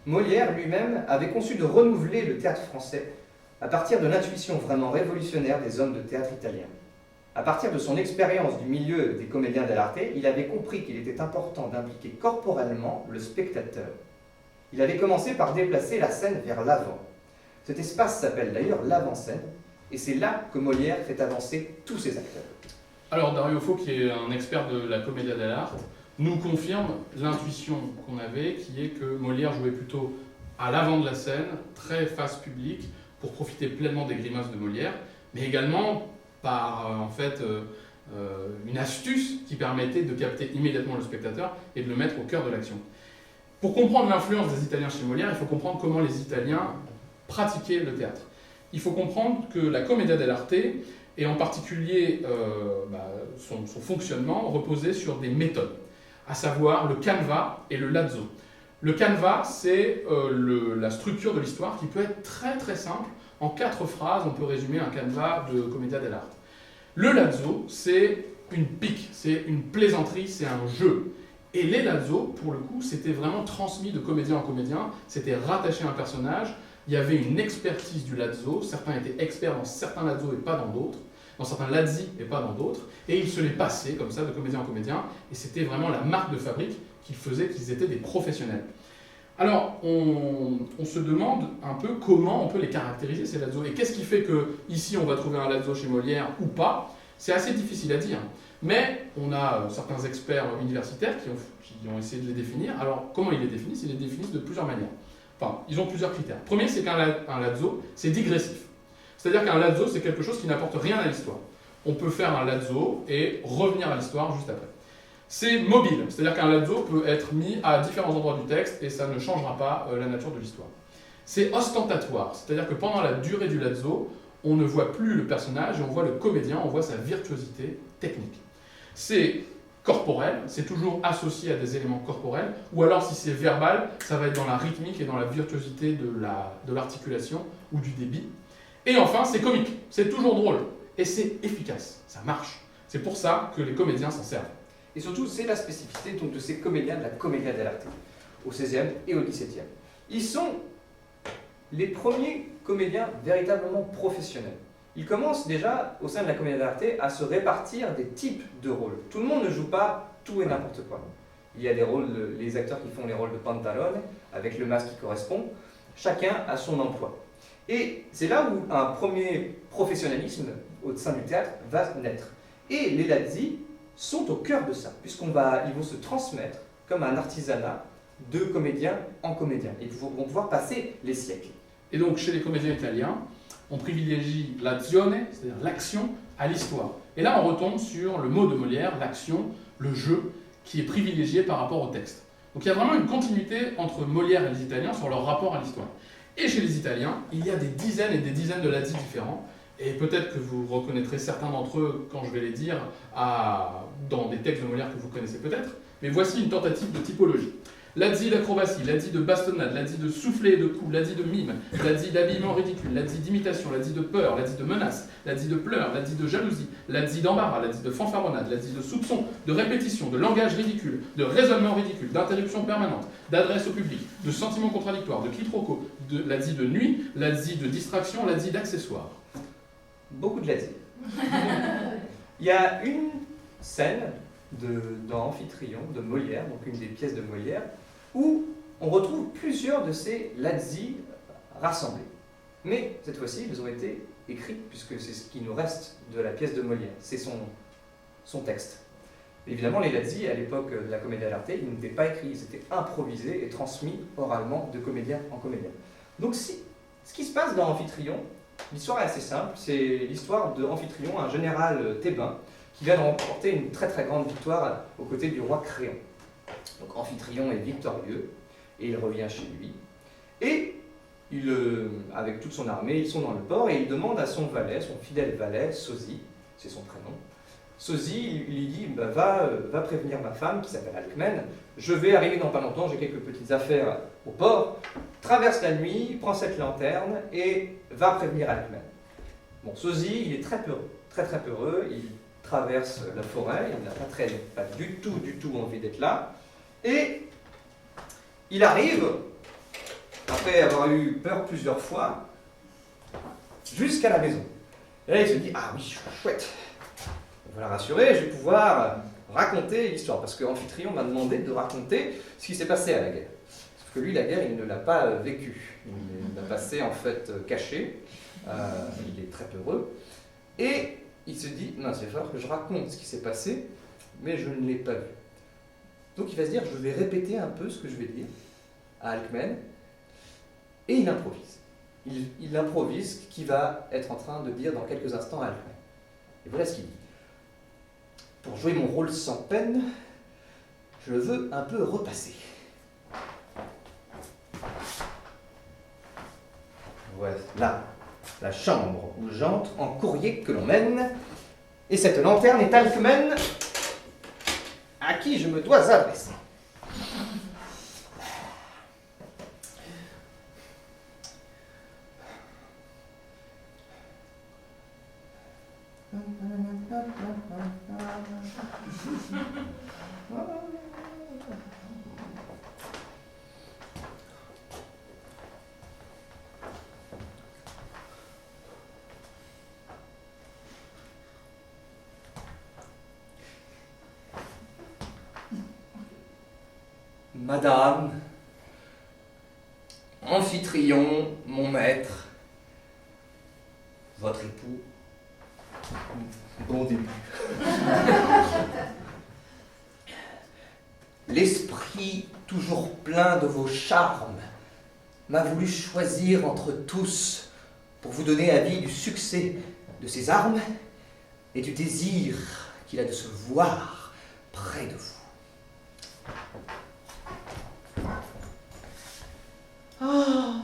Molière lui-même avait conçu de renouveler le théâtre français à partir de l'intuition vraiment révolutionnaire des hommes de théâtre italiens. À partir de son expérience du milieu des comédiens dell'arte, il avait compris qu'il était important d'impliquer corporellement le spectateur. Il avait commencé par déplacer la scène vers l'avant. Cet espace s'appelle d'ailleurs l'avant-scène, et c'est là que Molière fait avancer tous ses acteurs. » Alors Dario Fo, qui est un expert de la Commedia dell'arte, nous confirme l'intuition qu'on avait, qui est que Molière jouait plutôt à l'avant de la scène, très face publique, pour profiter pleinement des grimaces de Molière, mais également par une astuce qui permettait de capter immédiatement le spectateur et de le mettre au cœur de l'action. Pour comprendre l'influence des Italiens chez Molière, il faut comprendre comment les Italiens pratiquaient le théâtre. il faut comprendre que la commedia dell'arte, et en particulier son fonctionnement, reposait sur des méthodes, à savoir le canevas et le lazzo. Le canevas, c'est la structure de l'histoire qui peut être très très simple. En 4 phrases, on peut résumer un canevas de commedia dell'arte. Le lazzo, c'est une pique, c'est une plaisanterie, c'est un jeu. Et les lazzo, pour le coup, c'était vraiment transmis de comédien en comédien, c'était rattaché à un personnage, il y avait une expertise du lazzo, certains étaient experts dans certains lazzo et pas dans d'autres, dans certains lazzi et pas dans d'autres, et ils se les passaient comme ça de comédien en comédien, et c'était vraiment la marque de fabrique qui faisait qu'ils étaient des professionnels. Alors, on se demande un peu comment on peut les caractériser, ces lazzo, et qu'est-ce qui fait que ici on va trouver un lazzo chez Molière ou pas. C'est assez difficile à dire, mais on a certains experts universitaires qui ont essayé de les définir. Alors, comment ils les définissent? Ils les définissent de plusieurs manières. Enfin, ils ont plusieurs critères. Premier, c'est qu'un lazzo, c'est digressif. C'est-à-dire qu'un lazzo, c'est quelque chose qui n'apporte rien à l'histoire. On peut faire un lazzo et revenir à l'histoire juste après. C'est mobile, c'est-à-dire qu'un lazzo peut être mis à différents endroits du texte et ça ne changera pas la nature de l'histoire. C'est ostentatoire, c'est-à-dire que pendant la durée du lazzo, on ne voit plus le personnage et on voit le comédien, on voit sa virtuosité technique. C'est corporel, c'est toujours associé à des éléments corporels, ou alors si c'est verbal, ça va être dans la rythmique et dans la virtuosité de l'articulation ou du débit. Et enfin, c'est comique, c'est toujours drôle, et c'est efficace, ça marche. C'est pour ça que les comédiens s'en servent. Et surtout, c'est la spécificité donc, de ces comédiens de la commedia dell'arte, au XVIe et au XVIIe. Ils sont les premiers comédiens véritablement professionnels. Ils commencent déjà, au sein de la commedia dell'arte, à se répartir des types de rôles. Tout le monde ne joue pas tout et n'importe quoi. Il y a des rôles, les acteurs qui font les rôles de pantalone, avec le masque qui correspond. Chacun a son emploi. Et c'est là où un premier professionnalisme au sein du théâtre va naître. Et les lazzi sont au cœur de ça, puisqu'ils vont se transmettre comme un artisanat de comédien en comédien. Ils vont pouvoir passer les siècles. Et donc, chez les comédiens italiens, on privilégie l'azione, c'est-à-dire l'action, à l'histoire. Et là, on retombe sur le mot de Molière, l'action, le jeu, qui est privilégié par rapport au texte. Donc il y a vraiment une continuité entre Molière et les Italiens sur leur rapport à l'histoire. Et chez les Italiens, il y a des dizaines et des dizaines de lazzi différents, et peut-être que vous reconnaîtrez certains d'entre eux quand je vais les dire dans des textes de Molière que vous connaissez peut-être, mais voici une tentative de typologie. Lazzi d'acrobatie, lazzi de bastonnade, lazzi de soufflet et de coup, lazzi de mime, lazzi d'habillement ridicule, lazzi d'imitation, lazzi de peur, lazzi de menace, lazzi de pleurs, lazzi de jalousie, lazzi d'embarras, lazzi de fanfaronnade, lazzi de soupçon, de répétition, de langage ridicule, de raisonnement ridicule, d'interruption permanente, d'adresse au public, de sentiments contradictoires, de quiproquos, de lazzi de nuit, lazzi de distraction, lazzi d'accessoires. Beaucoup de lazzi. Il y a une scène dans Amphitryon de Molière, donc une des pièces de Molière, où on retrouve plusieurs de ces lazzi rassemblés. Mais cette fois-ci, ils ont été écrits, puisque c'est ce qui nous reste de la pièce de Molière, c'est son texte. Évidemment, les lazzi, à l'époque de la commedia dell'arte, ils n'étaient pas écrits, ils étaient improvisés et transmis oralement de comédien en comédien. Donc ce qui se passe dans Amphitryon, l'histoire est assez simple, c'est l'histoire d'Amphitryon, un général thébain, qui vient de remporter une très très grande victoire aux côtés du roi Créon. Donc Amphitryon est victorieux, et il revient chez lui, et avec toute son armée, ils sont dans le port, et il demande à son valet, son fidèle valet, Sosie, c'est son prénom, Sosie lui dit va prévenir ma femme, qui s'appelle Alcmène, je vais arriver dans pas longtemps, j'ai quelques petites affaires au port, traverse la nuit, prends cette lanterne, et va prévenir Alcmène. Bon, Sosie, il est très peureux, très très peureux, il traverse la forêt, il n'a pas du tout envie d'être là, et il arrive, après avoir eu peur plusieurs fois, jusqu'à la maison. Et là il se dit, ah oui, chouette, on va la rassurer, je vais pouvoir raconter l'histoire, parce qu'Amphitryon m'a demandé de raconter ce qui s'est passé à la guerre. Sauf que lui, la guerre, il ne l'a pas vécue, il l'a passé en fait caché, il est très peureux, et il se dit, non, il va falloir que je raconte ce qui s'est passé, mais je ne l'ai pas vu. Donc il va se dire, je vais répéter un peu ce que je vais dire à Alcmène, et il improvise. Il improvise ce qu'il va être en train de dire dans quelques instants à Alcmène. Et voilà ce qu'il dit. Pour jouer mon rôle sans peine, je veux un peu repasser. Voilà. la chambre où j'entre en courrier que l'on mène, et cette lanterne est Alcmène, à qui je me dois adresser. Madame, Amphitryon, mon maître, votre époux, bon début. L'esprit toujours plein de vos charmes m'a voulu choisir entre tous pour vous donner avis du succès de ses armes et du désir qu'il a de se voir près de vous. Ah,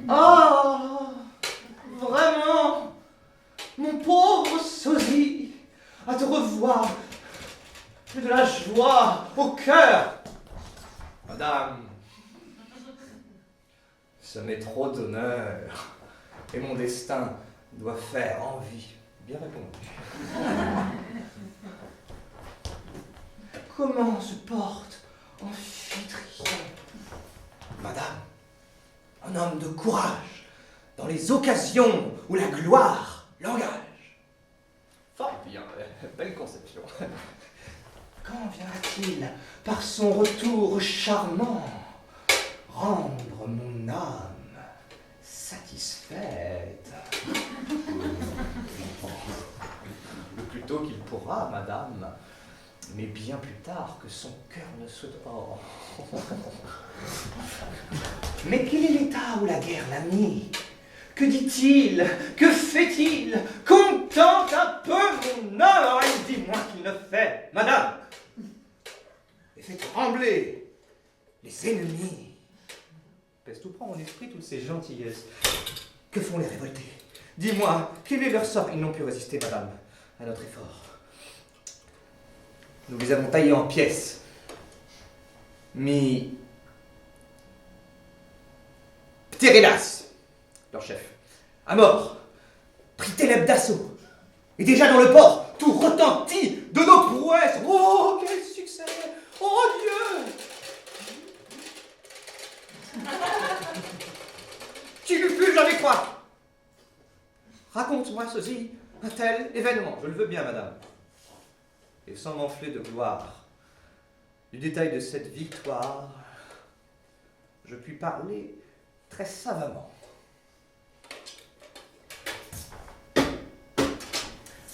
ah, vraiment, mon pauvre sosie, à te revoir, j'ai de la joie au cœur. Madame, ce m'est trop d'honneur, et mon destin doit faire envie. Bien répondu. Comment se porte Amphitryon? Madame, un homme de courage, dans les occasions où la gloire l'engage. Fort bien, belle conception. Quand viendra-t-il, par son retour charmant, rendre mon âme satisfaite? Le plus tôt qu'il pourra, madame, mais bien plus tard que son cœur ne se dort. Mais quel est l'état où la guerre l'a mis? Que dit-il? Que fait-il? Contente un peu mon âme, dis-moi qu'il ne fait, madame, et fait trembler les ennemis. Pèse tout prend mon esprit, toutes ces gentillesses. Que font les révoltés? Dis-moi, quel est leur sort? Ils n'ont pu résister, madame, à notre effort. Nous les avons taillés en pièces, mis Ptérédas, leur chef, à mort, prit Thélèbes d'assaut, et déjà dans le port, tout retentit de nos prouesses. Oh, quel succès! Oh Dieu! Qui l'eût pu jamais croire? Raconte-moi ceci, un tel événement. Je le veux bien, madame. Et sans m'enfler de gloire, du détail de cette victoire, je puis parler très savamment.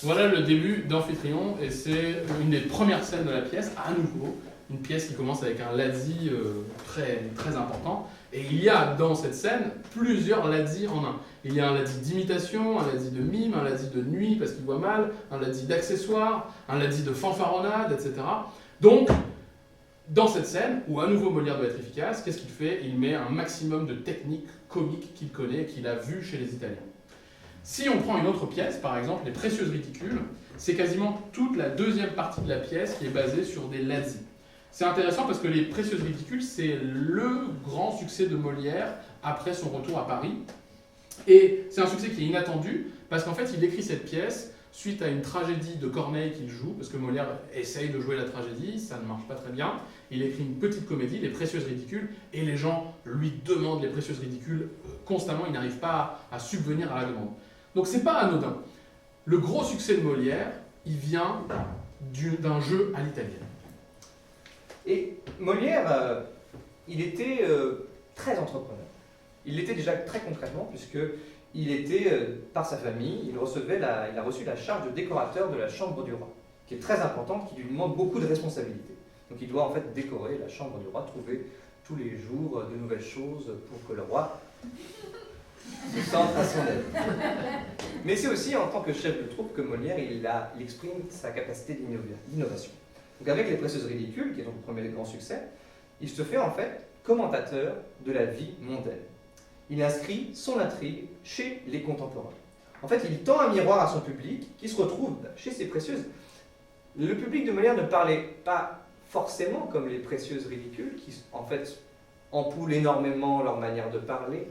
Voilà le début d'Amphitryon, et c'est une des premières scènes de la pièce, à nouveau, une pièce qui commence avec un ladzi très, très important, et il y a dans cette scène plusieurs ladzis en un. Il y a un ladzi d'imitation, un ladzi de mime, un ladzi de nuit parce qu'il voit mal, un ladzi d'accessoires, un ladzi de fanfaronnade, etc. Donc, dans cette scène, où à nouveau Molière doit être efficace, qu'est-ce qu'il fait? Il met un maximum de techniques comiques qu'il connaît, qu'il a vues chez les Italiens. Si on prend une autre pièce, par exemple, Les Précieuses Ridicules, c'est quasiment toute la deuxième partie de la pièce qui est basée sur des ladzis. C'est intéressant parce que Les Précieuses Ridicules, c'est le grand succès de Molière après son retour à Paris. Et c'est un succès qui est inattendu parce qu'en fait, il écrit cette pièce suite à une tragédie de Corneille qu'il joue, parce que Molière essaye de jouer la tragédie, ça ne marche pas très bien. Il écrit une petite comédie, Les Précieuses Ridicules, et les gens lui demandent Les Précieuses Ridicules constamment, il n'arrive pas à subvenir à la demande. Donc c'est pas anodin. Le gros succès de Molière, il vient d'un jeu à l'italienne. Et Molière, il était très entrepreneur. Il l'était déjà très concrètement, puisqu'il était, par sa famille, il a reçu la charge de décorateur de la chambre du roi, qui est très importante, qui lui demande beaucoup de responsabilités. Donc il doit en fait décorer la chambre du roi, trouver tous les jours de nouvelles choses pour que le roi se sente à son aise. Mais c'est aussi en tant que chef de troupe que Molière il exprime sa capacité d'innovation. Donc avec Les Précieuses Ridicules, qui est son premier grand succès, il se fait en fait commentateur de la vie mondaine. il inscrit son intrigue chez les contemporains. En fait, il tend un miroir à son public qui se retrouve chez ces précieuses. Le public de Molière ne parlait pas forcément comme les précieuses ridicules, qui en fait ampoulent énormément leur manière de parler,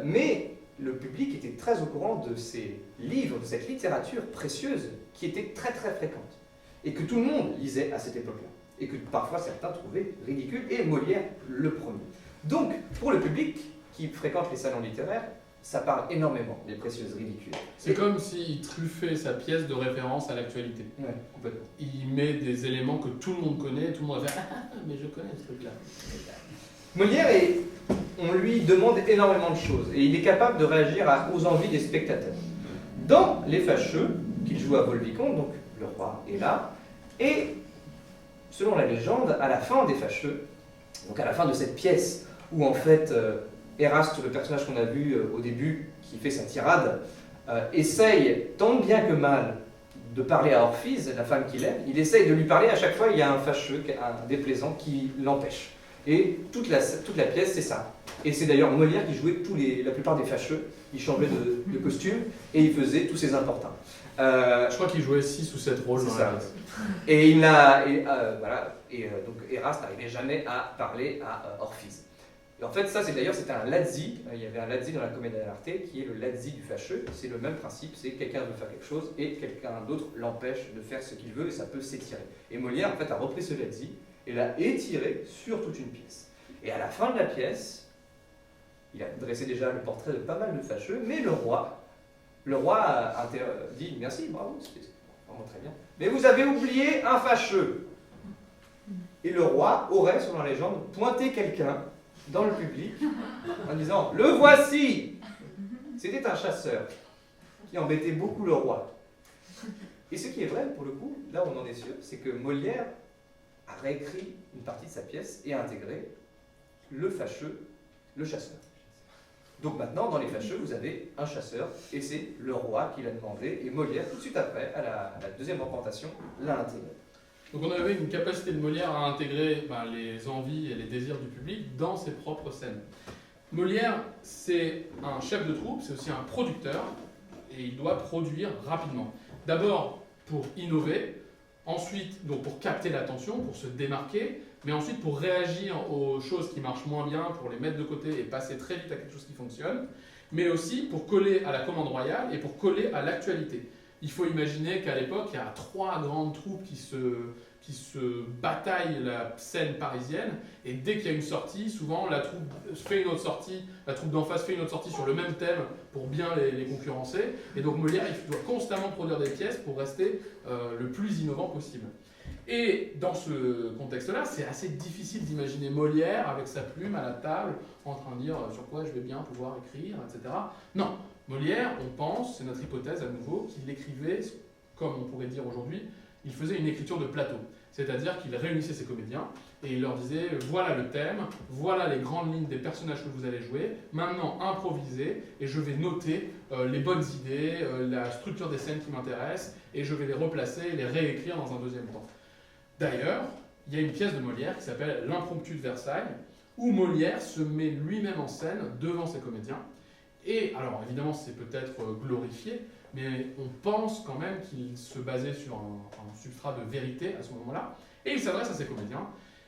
mais le public était très au courant de ces livres, de cette littérature précieuse qui était très très fréquente et que tout le monde lisait à cette époque-là et que parfois certains trouvaient ridicule, et Molière le premier. Donc, pour le public qui fréquente les salons littéraires, ça parle énormément des précieuses ridicules. C'est comme s'il truffait sa pièce de référence à l'actualité. Ouais, complètement. Il met des éléments que tout le monde connaît, tout le monde va faire « Ah, mais je connais ce truc-là ». Molière, on lui demande énormément de choses et il est capable de réagir aux envies des spectateurs. Dans Les Fâcheux, qu'il joue à Vaux-le-Vicomte, donc le roi est là, et selon la légende, à la fin des Fâcheux, donc à la fin de cette pièce où en fait Éraste, le personnage qu'on a vu au début, qui fait sa tirade, essaye tant bien que mal de parler à Orphise, la femme qu'il aime, il essaye de lui parler, à chaque fois il y a un fâcheux, un déplaisant qui l'empêche. Et toute la pièce, c'est ça. Et c'est d'ailleurs Molière qui jouait la plupart des fâcheux. Il changeait de costume et il faisait tous ces importuns. Je crois qu'il jouait 6 ou 7 rôles dans la pièce. Et donc Éraste n'arrivait jamais à parler à Orphise. Et en fait, ça, c'était un lazzi. Il y avait un lazzi dans la Commedia dell'arte qui est le lazzi du fâcheux. C'est le même principe, c'est quelqu'un veut faire quelque chose et quelqu'un d'autre l'empêche de faire ce qu'il veut et ça peut s'étirer. Et Molière, en fait, a repris ce lazzi et l'a étiré sur toute une pièce. Et à la fin de la pièce, il a dressé déjà le portrait de pas mal de fâcheux, mais le roi dit « Merci, bravo, c'était vraiment très bien. Mais vous avez oublié un fâcheux !» Et le roi aurait, selon la légende, pointé quelqu'un dans le public en disant « Le voici !» C'était un chasseur qui embêtait beaucoup le roi. Et ce qui est vrai, pour le coup, là on en est sûr, c'est que Molière a réécrit une partie de sa pièce et a intégré le fâcheux, le chasseur. Donc maintenant, dans les fâcheux, vous avez un chasseur, et c'est le roi qui l'a demandé, et Molière, tout de suite après, à la deuxième représentation, l'a intégré. Donc on avait une capacité de Molière à intégrer les envies et les désirs du public dans ses propres scènes. Molière, c'est un chef de troupe, c'est aussi un producteur, et il doit produire rapidement. D'abord pour innover, ensuite donc pour capter l'attention, pour se démarquer, mais ensuite pour réagir aux choses qui marchent moins bien, pour les mettre de côté et passer très vite à quelque chose qui fonctionne, mais aussi pour coller à la commande royale et pour coller à l'actualité. Il faut imaginer qu'à l'époque, il y a 3 grandes troupes qui se bataillent la scène parisienne, et dès qu'il y a une sortie, souvent la troupe fait une autre sortie, la troupe d'en face fait une autre sortie sur le même thème pour bien les concurrencer, et donc Molière il doit constamment produire des pièces pour rester le plus innovant possible. Et dans ce contexte-là, c'est assez difficile d'imaginer Molière avec sa plume à la table, en train de dire sur quoi je vais bien pouvoir écrire, etc. Non, Molière, on pense, c'est notre hypothèse à nouveau, qu'il écrivait, comme on pourrait dire aujourd'hui, il faisait une écriture de plateau. C'est-à-dire qu'il réunissait ses comédiens et il leur disait voilà le thème, voilà les grandes lignes des personnages que vous allez jouer, maintenant improvisez et je vais noter les bonnes idées, la structure des scènes qui m'intéressent et je vais les replacer et les réécrire dans un deuxième temps. D'ailleurs, il y a une pièce de Molière qui s'appelle L'Impromptu de Versailles, où Molière se met lui-même en scène devant ses comédiens. Et alors évidemment c'est peut-être glorifié, mais on pense quand même qu'il se basait sur un substrat de vérité à ce moment-là, et il s'adresse à ses comédiens.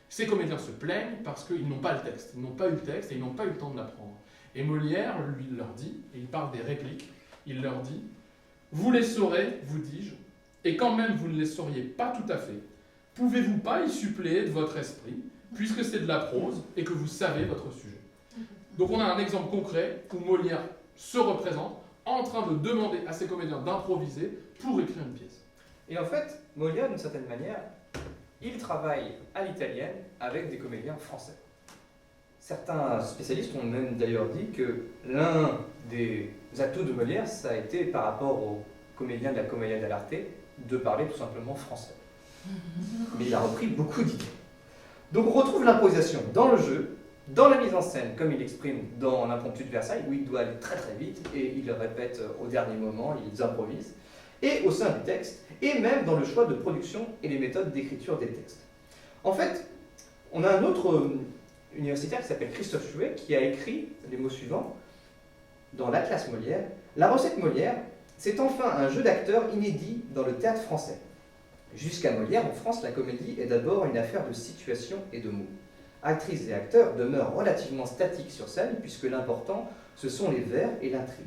Ces comédiens se plaignent parce qu'ils n'ont pas le texte, ils n'ont pas eu le texte et ils n'ont pas eu le temps de l'apprendre. Et Molière lui leur dit, et il parle des répliques, il leur dit « Vous les saurez, vous dis-je, et quand même vous ne les sauriez pas tout à fait, pouvez-vous pas y suppléer de votre esprit, puisque c'est de la prose et que vous savez votre sujet ?» Donc on a un exemple concret où Molière se représente en train de demander à ses comédiens d'improviser pour écrire une pièce. Et en fait, Molière, d'une certaine manière, il travaille à l'italienne avec des comédiens français. Certains spécialistes ont même d'ailleurs dit que l'un des atouts de Molière, ça a été par rapport aux comédiens de la Commedia dell'arte, de parler tout simplement français. Mais il a repris beaucoup d'idées. Donc on retrouve l'improvisation dans le jeu, dans la mise en scène, comme il exprime dans L'Impromptu de Versailles, où il doit aller très très vite, et il le répète au dernier moment, il improvise, et au sein du texte, et même dans le choix de production et les méthodes d'écriture des textes. En fait, on a universitaire qui s'appelle Christophe Chouet, qui a écrit les mots suivants dans l'Atlas Molière. La recette Molière, c'est enfin un jeu d'acteurs inédit dans le théâtre français. Jusqu'à Molière, en France, la comédie est d'abord une affaire de situation et de mots. Actrices et acteurs demeurent relativement statiques sur scène, puisque l'important, ce sont les vers et l'intrigue.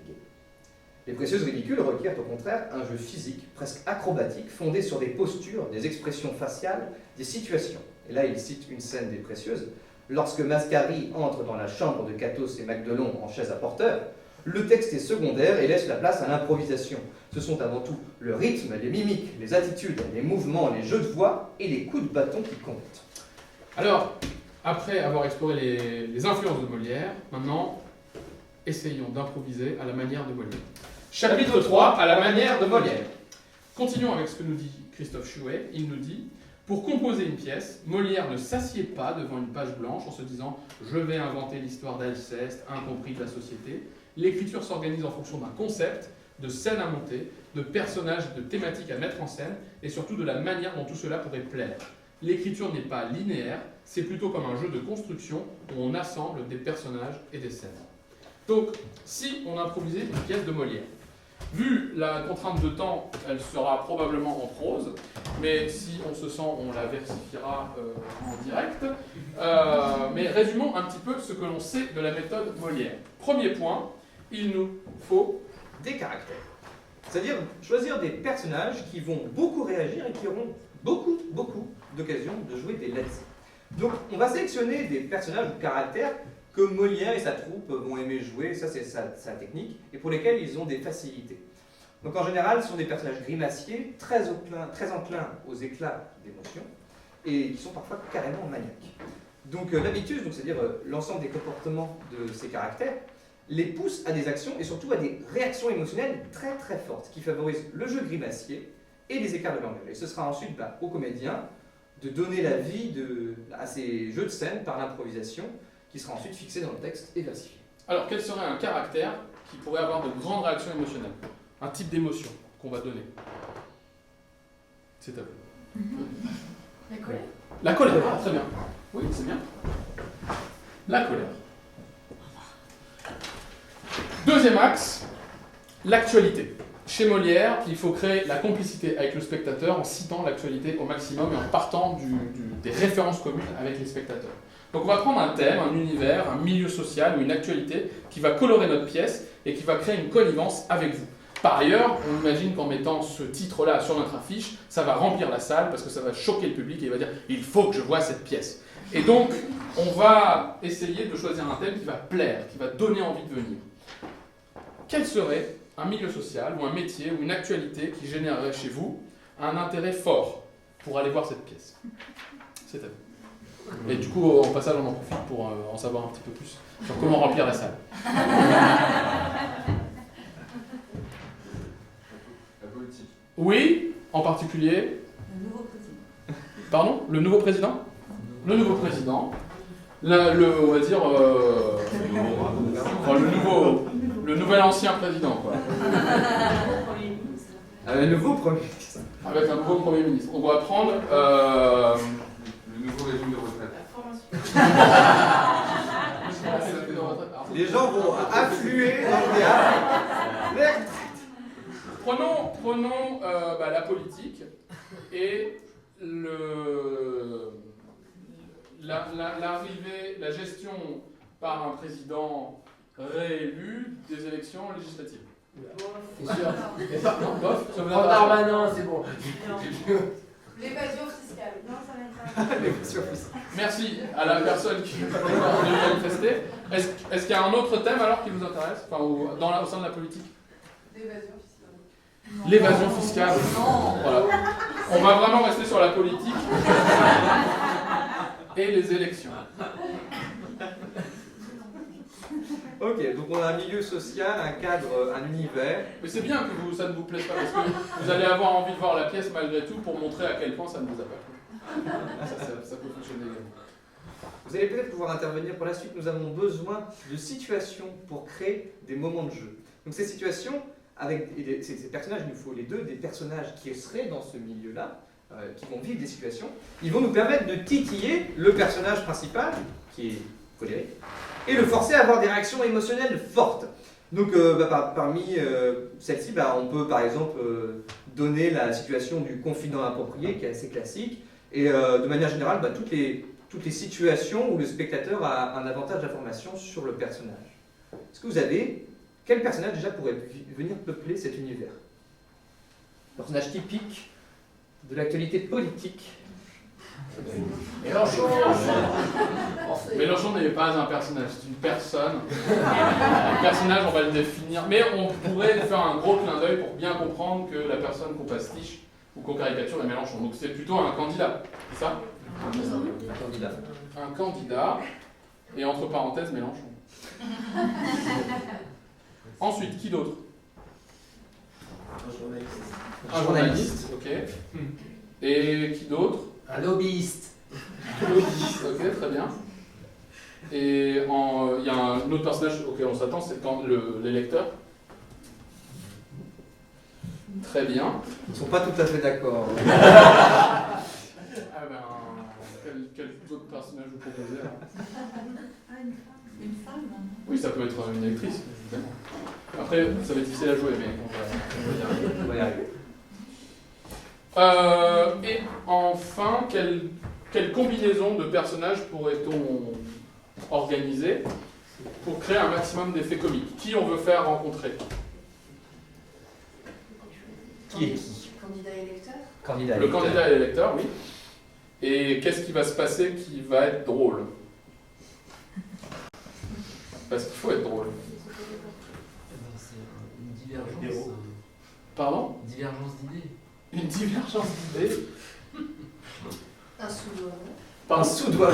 Les précieuses ridicules requièrent au contraire un jeu physique, presque acrobatique, fondé sur des postures, des expressions faciales, des situations. Et là, il cite une scène des précieuses. Lorsque Mascari entre dans la chambre de Catos et Magdelon en chaise à porteur, le texte est secondaire et laisse la place à l'improvisation. Ce sont avant tout le rythme, les mimiques, les attitudes, les mouvements, les jeux de voix et les coups de bâton qui comptent. Alors, après avoir exploré les influences de Molière, maintenant, essayons d'improviser à la manière de Molière. Chapitre 3, à la manière de Molière. Continuons avec ce que nous dit Christophe Chouet. Il nous dit « Pour composer une pièce, Molière ne s'assied pas devant une page blanche en se disant « Je vais inventer l'histoire d'Alceste, incompris de la société ». L'écriture s'organise en fonction d'un concept, de scènes à monter, de personnages, de thématiques à mettre en scène, et surtout de la manière dont tout cela pourrait plaire. L'écriture n'est pas linéaire, c'est plutôt comme un jeu de construction où on assemble des personnages et des scènes. Donc, si on improvisait une pièce de Molière, vu la contrainte de temps, elle sera probablement en prose, mais si on se sent, on la versifiera en direct. Mais résumons un petit peu ce que l'on sait de la méthode Molière. Premier point, il nous faut des caractères. C'est-à-dire choisir des personnages qui vont beaucoup réagir et qui auront beaucoup d'occasions de jouer des lettres. Donc on va sélectionner des personnages ou caractères que Molière et sa troupe vont aimer jouer, ça c'est sa technique, et pour lesquels ils ont des facilités. Donc en général, ce sont des personnages grimaciers, très enclins aux éclats d'émotion, et qui sont parfois carrément maniaques. Donc l'habitus, c'est-à-dire l'ensemble des comportements de ces caractères, les pousse à des actions et surtout à des réactions émotionnelles très fortes, qui favorisent le jeu grimacier et les écarts de langage. Et ce sera ensuite aux comédiens de donner la vie à ces jeux de scène par l'improvisation, qui sera ensuite fixé dans le texte et versifié. Alors, quel serait un caractère qui pourrait avoir de grandes réactions émotionnelles? Un type d'émotion qu'on va donner? C'est à vous. La colère. La colère, ah, très bien. Oui, c'est bien. La colère. Deuxième axe, l'actualité. Chez Molière, il faut créer la complicité avec le spectateur en citant l'actualité au maximum et en partant des références communes avec les spectateurs. Donc on va prendre un thème, un univers, un milieu social ou une actualité qui va colorer notre pièce et qui va créer une connivence avec vous. Par ailleurs, on imagine qu'en mettant ce titre-là sur notre affiche, ça va remplir la salle parce que ça va choquer le public et il va dire « il faut que je voie cette pièce ». Et donc, on va essayer de choisir un thème qui va plaire, qui va donner envie de venir. Quel serait un milieu social ou un métier ou une actualité qui générerait chez vous un intérêt fort pour aller voir cette pièce? C'est à vous. Et du coup, en passage, on en profite pour en savoir un petit peu plus sur comment remplir la salle. La politique. Oui, en particulier. Le nouveau président. Pardon? Le nouveau président? Le nouveau président. On va dire. Enfin, le nouvel ancien président, quoi. Un nouveau Premier ministre. Avec un nouveau Premier ministre. On va prendre. Le nouveau régime de retraite. Les gens vont affluer dans le théâtre. Prenons la politique et l'arrivée, la gestion par un président réélu des élections législatives. C'est sûr. Non, bof, ça vous Oh, intéresse pas. Darmanin, c'est bon. L'évasion fiscale. Non, ça m'intéresse. Merci à la personne qui a manifesté. Est-ce qu'il y a un autre thème alors qui vous intéresse, enfin, au sein de la politique? L'évasion fiscale. L'évasion fiscale. Voilà. On va vraiment rester sur la politique et les élections. Ok, donc on a un milieu social, un cadre, un univers. Mais c'est bien que ça ne vous plaise pas, parce que vous allez avoir envie de voir la pièce malgré tout pour montrer à quel point ça ne vous a pas plu. Ça peut fonctionner également. Vous allez peut-être pouvoir intervenir pour la suite. Nous avons besoin de situations pour créer des moments de jeu. Donc ces situations, avec ces personnages, il nous faut les deux, des personnages qui seraient dans ce milieu-là, qui vont vivre des situations, ils vont nous permettre de titiller le personnage principal, qui est colérique, et le forcer à avoir des réactions émotionnelles fortes. Donc parmi celles-ci, on peut par exemple donner la situation du confident approprié, qui est assez classique, et de manière générale, toutes les situations où le spectateur a un avantage d'information sur le personnage. Est-ce que vous avez... Quel personnage déjà pourrait venir peupler cet univers? Personnage typique de l'actualité politique. Mélenchon. Mélenchon n'est pas un personnage, c'est une personne. Le personnage, on va le définir. Mais on pourrait faire un gros clin d'œil pour bien comprendre que la personne qu'on pastiche ou qu'on caricature est Mélenchon. Donc c'est plutôt un candidat, c'est ça? Candidat. Un candidat, et entre parenthèses, Mélenchon. Ensuite, qui d'autre? Un journaliste, ok. Et qui d'autre? Un lobbyiste. Lobbyiste, ok, très bien. Et il y a un autre personnage auquel on s'attend, c'est l'électeur. Très bien. Ils ne sont pas tout à fait d'accord. Ah quel autre personnage vous proposez alors? Une femme. Oui, ça peut être une actrice, évidemment. Après, ça va être difficile à jouer, mais On va y arriver. et enfin, quelle combinaison de personnages pourrait-on organiser pour créer un maximum d'effets comiques? Qui on veut faire rencontrer? Qui est qui? Candidat électeur. Candidat. Le candidat et l'électeur, oui. Et qu'est-ce qui va se passer qui va être drôle? Parce qu'il faut être drôle. C'est une divergence. Pardon? Divergence d'idées. Une divergence d'idées. Un sous-doigt. Un sous-doigt.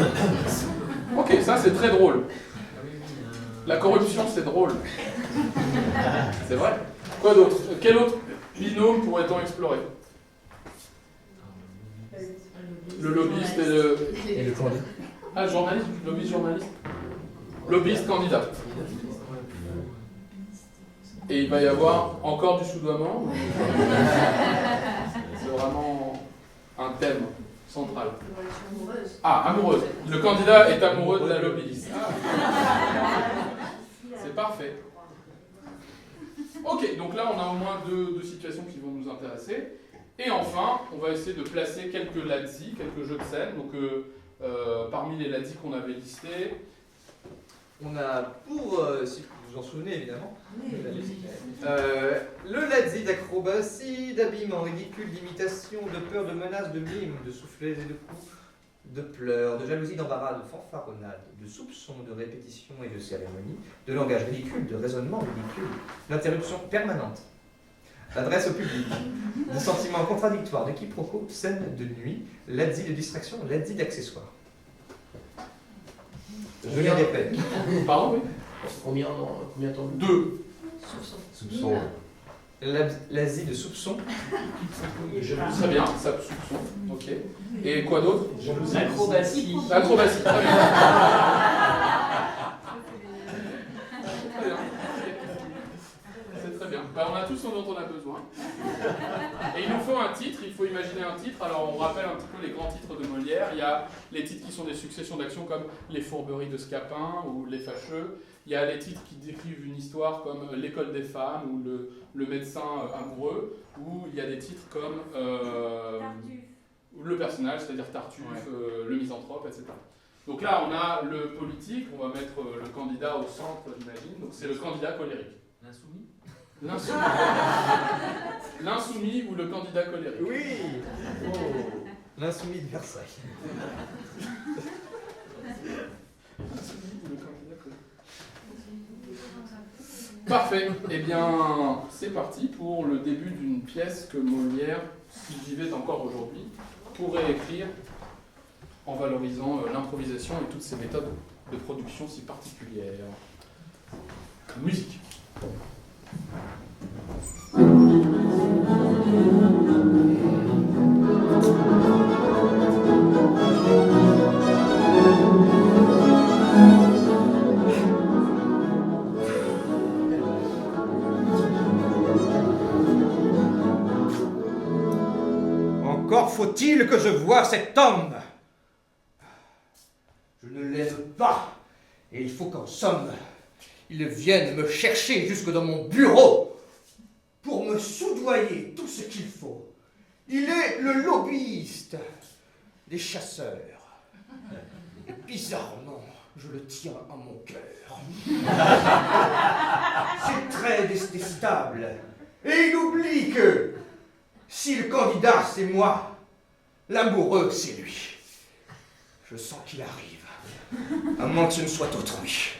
Ok, ça c'est très drôle. La corruption c'est drôle. C'est vrai. Quoi d'autre? Quel autre binôme pourrait-on explorer? Le lobbyiste et le... Et le candidat. Ah, journaliste? Lobbyiste journaliste? Lobbyiste candidat. Et il va y avoir encore du soudoiement. C'est vraiment un thème central. Relation amoureuse. Ah, amoureuse. Le candidat est amoureux de la lobbyiste. Ah. C'est parfait. Ok, donc là on a au moins deux situations qui vont nous intéresser. Et enfin, on va essayer de placer quelques lazzi, quelques jeux de scène. Donc parmi les lazzi qu'on avait listés, On a si vous vous en souvenez évidemment, le lazzi d'acrobatie, d'habillement ridicule, d'imitation, de peur, de menace, de mime, de soufflets et de coups, de pleurs, de jalousie, d'embarras, de fanfaronnade, de soupçons, de répétition et de cérémonie, de langage ridicule, de raisonnement ridicule, d'interruption permanente, d'adresse au public, de sentiments contradictoires, de quiproquos, scène de nuit, lazzi de distraction, lazzi d'accessoires. Je les répète. pardon, oui. Combien de temps? 2. Soupçon. L'Asie de soupçon. Très bien, ça soupçon. Ok. Et quoi d'autre? L'acrobatie. L'acrobatie. Très bien. Très bien. C'est très bien. Bah, on a tout ce dont on a besoin. Et il nous faut un titre, il faut imaginer un titre. Alors on rappelle un petit peu les grands titres de Molière. Il y a les titres qui sont des successions d'actions comme Les fourberies de Scapin ou Les fâcheux. Il y a les titres qui décrivent une histoire comme L'école des femmes ou le médecin amoureux. Ou il y a des titres comme le personnage, c'est-à-dire Tartuffe, le misanthrope, etc. Donc là, on a le politique, on va mettre le candidat au centre, j'imagine. Donc c'est le candidat colérique. L'insoumis? L'insoumis. L'insoumis ou le candidat colérique. Oui. Oh. L'insoumis de Versailles. L'insoumis ou le candidat colérique. Parfait. Eh bien, c'est parti pour le début d'une pièce que Molière, s'il vivait encore aujourd'hui, pourrait écrire en valorisant l'improvisation et toutes ces méthodes de production si particulières. Musique. Encore faut-il que je voie cet homme? Je ne l'aime pas, et il faut qu'en somme, il vienne me chercher jusque dans mon bureau pour me soudoyer tout ce qu'il faut. Il est le lobbyiste des chasseurs. Et bizarrement, je le tiens à mon cœur. C'est très détestable. Et il oublie que si le candidat c'est moi, l'amoureux c'est lui. Je sens qu'il arrive, à moins que ce ne soit autrui.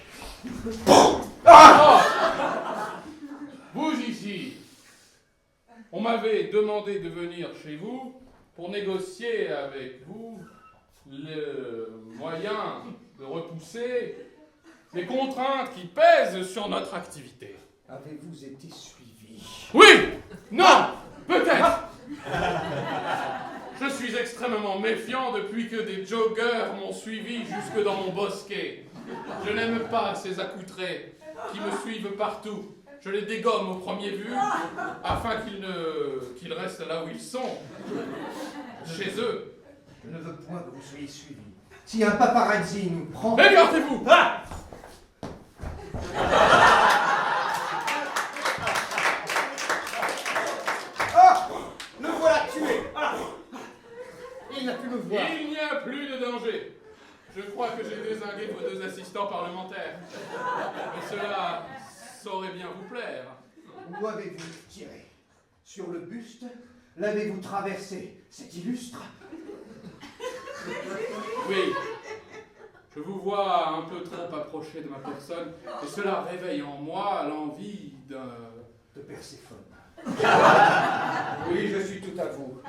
Vous ici, on m'avait demandé de venir chez vous pour négocier avec vous le moyen de repousser les contraintes qui pèsent sur notre activité. Avez-vous été suivi? Oui! Non! Peut-être! Je suis extrêmement méfiant depuis que des joggers m'ont suivi jusque dans mon bosquet. Je n'aime pas ces accoutrés qui me suivent partout. Je les dégomme au premier vue afin qu'ils restent là où ils sont, chez eux. Je ne veux point que vous soyez suivi. Si un paparazzi nous prend... Écartez-vous! Ah! Ah! Le voilà tué! Ah! Il n'a pu me voir. Il n'y a plus de danger. Je crois que j'ai dézingué vos 2 assistants parlementaires. Mais cela saurait bien vous plaire. Où avez-vous tiré? Sur le buste? L'avez-vous traversé? C'est illustre. Oui, je vous vois un peu trop approché de ma personne, et cela réveille en moi l'envie De Perséphone. Oui, je suis tout à vous.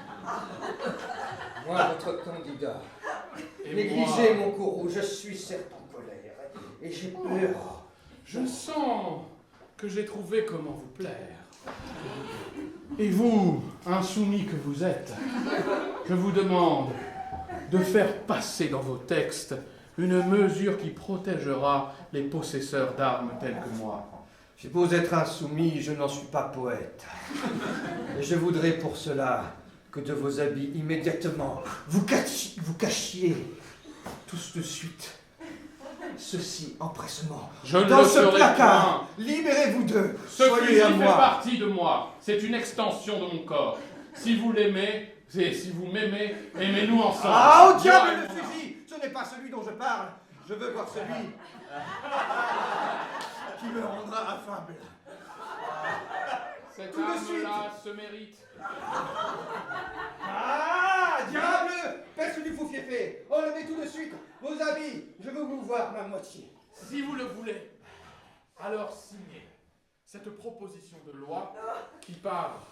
Moi, votre candidat. Et Négligez moi, mon courroux, je suis certes en colère. Et j'ai peur. je sens que j'ai trouvé comment vous plaire. Et vous, insoumis que vous êtes, je vous demande de faire passer dans vos textes une mesure qui protégera les possesseurs d'armes tels que moi. J'ai beau être insoumis, je n'en suis pas poète. Et je voudrais pour cela que de vos habits immédiatement vous cachiez tous de suite ceci empressement. Je ne Dans le ce ferai placard, point. libérez-vous d'eux. Ce Soyez fusil à fait moi. partie de moi. C'est une extension de mon corps. Si vous l'aimez, et si vous m'aimez, aimez-nous ensemble. Ah, au Moi diable et le moi. fusil! Ce n'est pas celui dont je parle. Je veux voir celui qui me rendra affable. Cette Tout de suite. arme-là se mérite. Ah, diable! Personne du fou fiefé. Enlevez tout de suite vos habits. Je veux vous voir ma moitié. Si vous le voulez, alors signez cette proposition de loi qui, par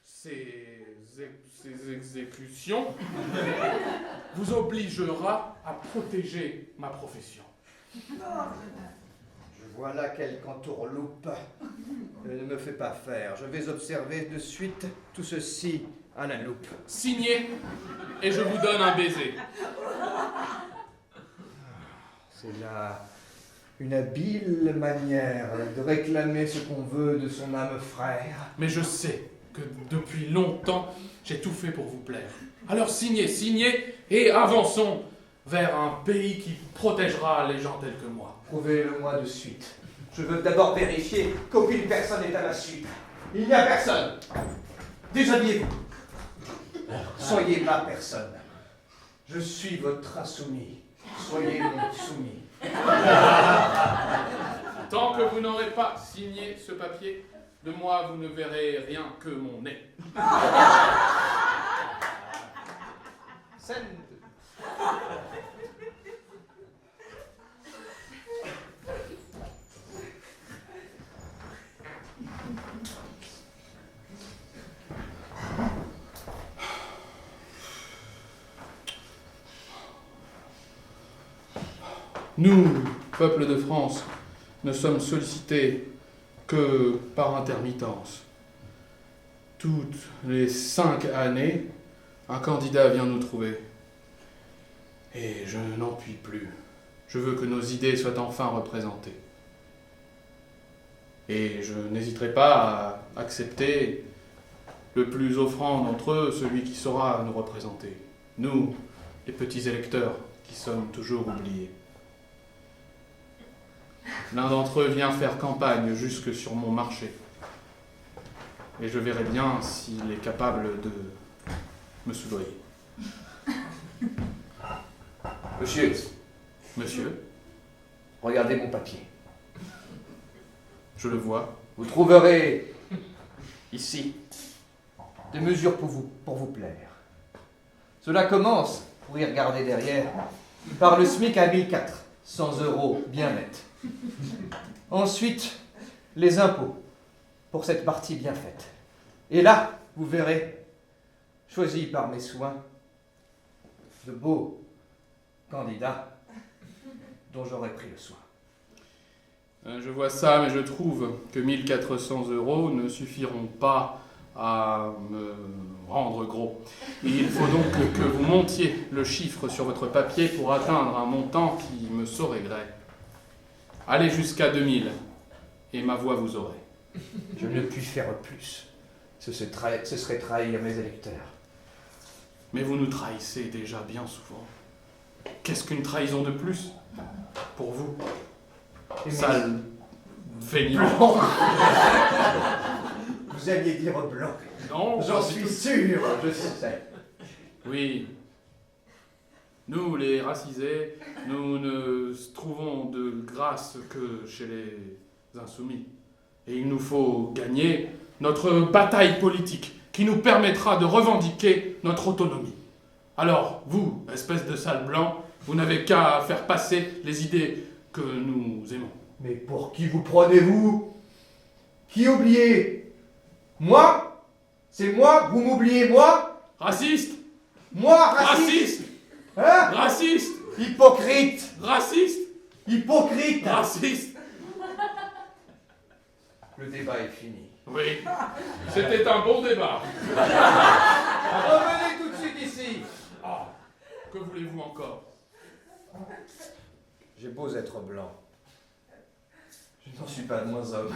ces exécutions, vous obligera à protéger ma profession. Je vois là quelque entourloupe. Ne me fais pas faire. Je vais observer de suite tout ceci à la loupe. Signez et je vous donne un baiser. C'est là une habile manière de réclamer ce qu'on veut de son âme frère. Mais je sais que depuis longtemps, j'ai tout fait pour vous plaire. Alors signez, signez et avançons vers un pays qui protégera les gens tels que moi. Prouvez-le-moi de suite. Je veux d'abord vérifier qu'aucune personne n'est à ma suite. Il n'y a personne. Déshabillez-vous. Soyez ma personne. Je suis votre insoumis. Soyez mon soumis. Tant que vous n'aurez pas signé ce papier, de moi vous ne verrez rien que mon nez. Scène 2. Nous, peuple de France, ne sommes sollicités que par intermittence. Toutes les 5 années, un candidat vient nous trouver. Et je n'en puis plus. Je veux que nos idées soient enfin représentées. Et je n'hésiterai pas à accepter le plus offrant d'entre eux, celui qui saura nous représenter. Nous, les petits électeurs, qui sommes toujours oubliés. L'un d'entre eux vient faire campagne jusque sur mon marché. Et je verrai bien s'il est capable de me soudoyer. Monsieur, Monsieur, regardez mon papier. je le vois. Vous trouverez ici des mesures pour vous plaire. Cela commence, pour y regarder derrière, par le SMIC à 1400 € bien net. Ensuite, les impôts pour cette partie bien faite. Et là, vous verrez, choisi par mes soins, de beaux candidats dont j'aurais pris le soin. Je vois ça, mais je trouve que 1400 € ne suffiront pas à me rendre gros. Il faut donc que vous montiez le chiffre sur votre papier pour atteindre un montant qui me saurait gré. Allez jusqu'à 2000, et ma voix vous aurez. Je ne puis faire plus. Ce serait trahir mes électeurs. Mais vous nous trahissez déjà bien souvent. Qu'est-ce qu'une trahison de plus pour vous, sale feignant? Blanc. Vous alliez dire blanc. Non, J'en pas du suis tout. sûr, je sais. Oui. Nous, les racisés, nous ne trouvons de grâce que chez les insoumis. Et il nous faut gagner notre bataille politique qui nous permettra de revendiquer notre autonomie. Alors, vous, espèce de sale blanc, vous n'avez qu'à faire passer les idées que nous aimons. Mais pour qui vous prenez-vous? Qui oubliez? Moi? C'est moi? Vous m'oubliez moi? Raciste! Moi, raciste? Raciste! Hein? Raciste! Hypocrite! Raciste! Hypocrite! Raciste! Le débat est fini. Oui, c'était un bon débat. Revenez tout de suite ici. Ah, que voulez-vous encore? J'ai beau être blanc. Je n'en suis pas moins homme.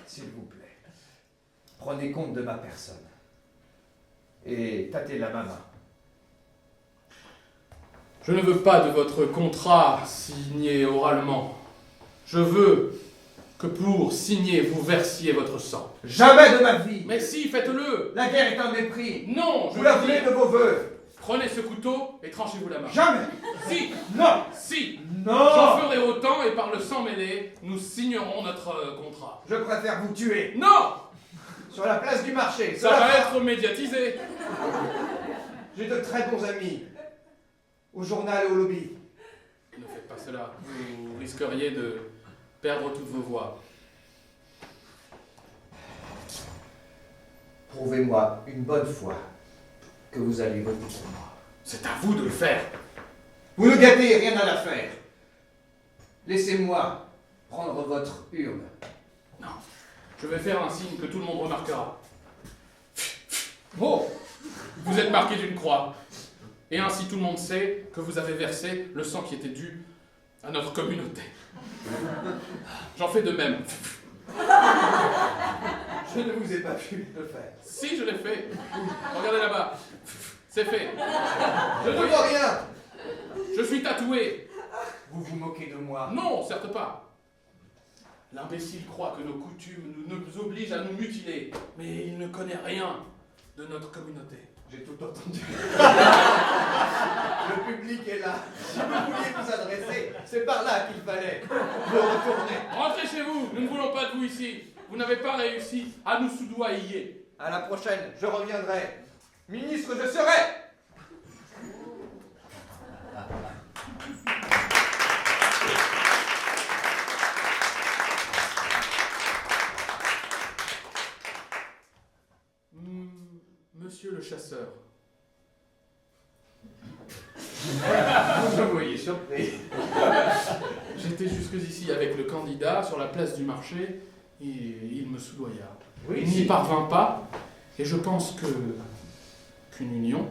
S'il vous plaît, prenez compte de ma personne. Et tâtez la main. Je ne veux pas de votre contrat signé oralement. Je veux que pour signer, vous versiez votre sang. Jamais de ma vie. Mais si, faites-le! La guerre est un mépris. Non, je Vous la veux voulez dire, de vos voeux. prenez ce couteau et tranchez-vous la main. Jamais. Si, Non. si, Non. j'en ferai autant et par le sang mêlé, nous signerons notre contrat. Je préfère vous tuer. Non! Sur la place du marché. Ça Cela va fera- être médiatisé. J'ai de très bons amis. Au journal et au lobby. Ne faites pas cela, vous risqueriez de perdre toutes vos voix. Prouvez-moi une bonne fois que vous allez voter pour moi. C'est à vous de le faire. Vous ne gâtez rien à l'affaire. Laissez-moi prendre votre urne. Non, je vais faire un signe que tout le monde remarquera. Oh. Vous êtes marqué d'une croix. Et ainsi tout le monde sait que vous avez versé le sang qui était dû à notre communauté. J'en fais de même. Je ne vous ai pas vu le faire. Si, je l'ai fait. Regardez là-bas. C'est fait. Je ne vois rien. Je suis tatoué. Vous vous moquez de moi. Non, certes pas. L'imbécile croit que nos coutumes nous obligent à nous mutiler. Mais il ne connaît rien de notre communauté. J'ai tout entendu. Le public est là. Si vous vouliez vous adresser, c'est par là qu'il fallait vous retourner. Rentrez chez vous, nous ne voulons pas de vous ici. Vous n'avez pas réussi à nous soudoyer. À la prochaine, je reviendrai. Ministre, je serai. Monsieur le chasseur. Vous me voyez surpris. J'étais jusqu'ici avec le candidat sur la place du marché et il me soudoya. Oui, Il n'y parvint pas et je pense qu'une union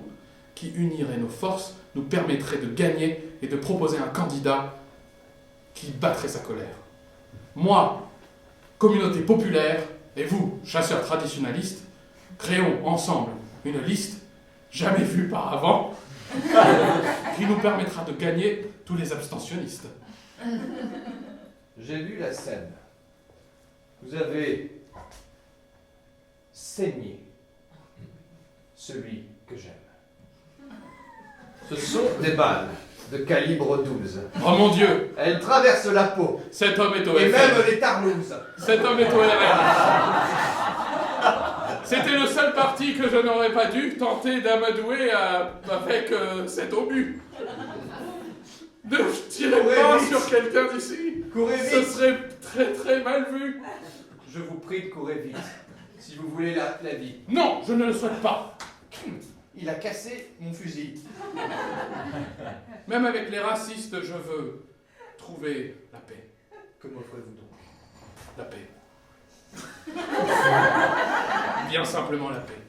qui unirait nos forces nous permettrait de gagner et de proposer un candidat qui battrait sa colère. Moi, communauté populaire, Et vous, chasseurs traditionnalistes, créons ensemble une liste jamais vue par avant qui nous permettra de gagner tous les abstentionnistes. J'ai vu la scène. Vous avez saigné celui que j'aime. Ce sont des balles de calibre 12. Oh mon Dieu, Elles traversent la peau cet homme est au et FN. même les tarlouses. Cet homme est au RN. C'était le seul parti que je n'aurais pas dû tenter d'amadouer avec cet obus. Ne tirez pas sur quelqu'un d'ici. Courez Ce vite. serait très très mal vu. Je vous prie de courir vite, si vous voulez la vie. Non, je ne le souhaite pas. Il a cassé mon fusil. Même avec les racistes, je veux trouver la paix. Que m'offrez-vous donc? La paix. Bien simplement la paix.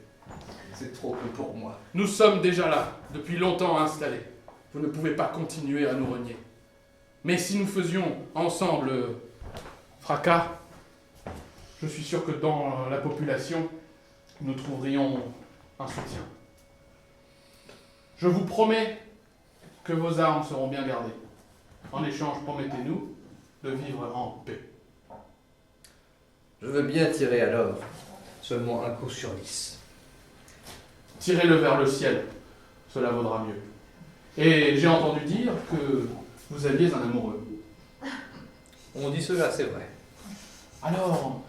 C'est trop peu pour moi. Nous sommes déjà là, depuis longtemps installés. Vous ne pouvez pas continuer à nous renier. Mais si nous faisions ensemble fracas, je suis sûr que dans la population, nous trouverions un soutien. Je vous promets que vos armes seront bien gardées. En échange, promettez-nous de vivre en paix. Je veux bien tirer alors, seulement un coup sur 10. Tirez-le vers le ciel, cela vaudra mieux. Et j'ai entendu dire que vous aviez un amoureux. On dit cela, c'est vrai. Alors,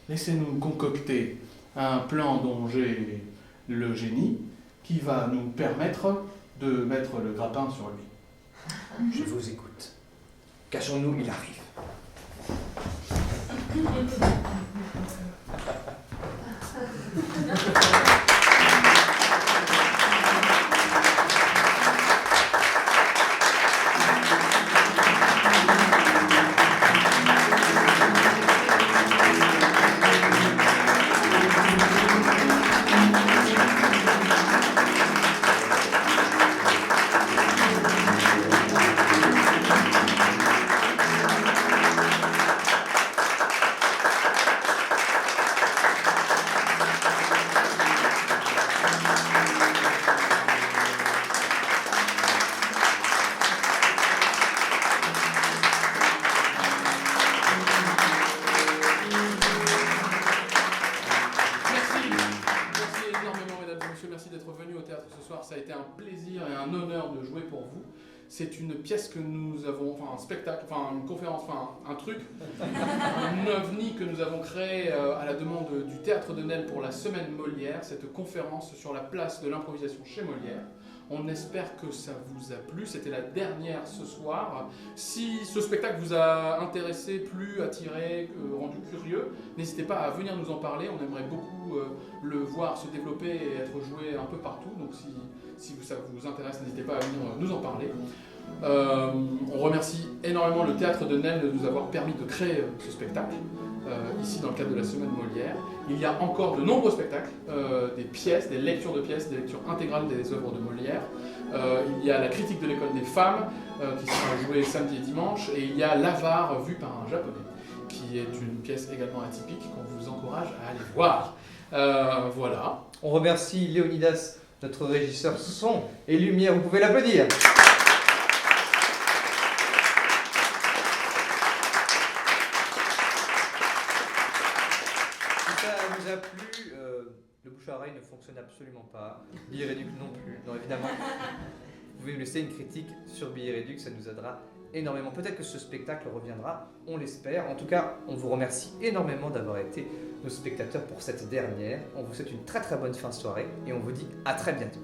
laissez-nous concocter un plan dont j'ai le génie qui va nous permettre de mettre le grappin sur lui. Je vous écoute. Cachons-nous, il arrive. Ça a été un plaisir et un honneur de jouer pour vous. C'est une pièce que nous avons, enfin un spectacle, enfin une conférence, enfin un truc, un ovni que nous avons créé à la demande du Théâtre de Nesle pour la Semaine Molière, cette conférence sur la place de l'improvisation chez Molière. On espère que ça vous a plu, c'était la dernière ce soir. Si ce spectacle vous a intéressé, plu, attiré, rendu curieux, n'hésitez pas à venir nous en parler. On aimerait beaucoup le voir se développer et être joué un peu partout. Donc si ça vous intéresse, n'hésitez pas à venir nous en parler. On remercie énormément le Théâtre de Nesle de nous avoir permis de créer ce spectacle, ici dans le cadre de la Semaine Molière. Il y a encore de nombreux spectacles, des pièces, des lectures de pièces, des lectures intégrales des œuvres de Molière. Il y a la critique de l'école des femmes, qui sera jouée samedi et dimanche, et il y a l'Avare vu par un japonais, qui est une pièce également atypique qu'on vous encourage à aller voir. Voilà. On remercie Léonidas, notre régisseur son et lumière, vous pouvez l'applaudir. A plu, le bouche à oreille ne fonctionne absolument pas, Billet Réduc non plus, non évidemment, vous pouvez nous laisser une critique sur Billet Réduc, ça nous aidera énormément, peut-être que ce spectacle reviendra, on l'espère, en tout cas on vous remercie énormément d'avoir été nos spectateurs pour cette dernière, on vous souhaite une très très bonne fin de soirée et on vous dit à très bientôt.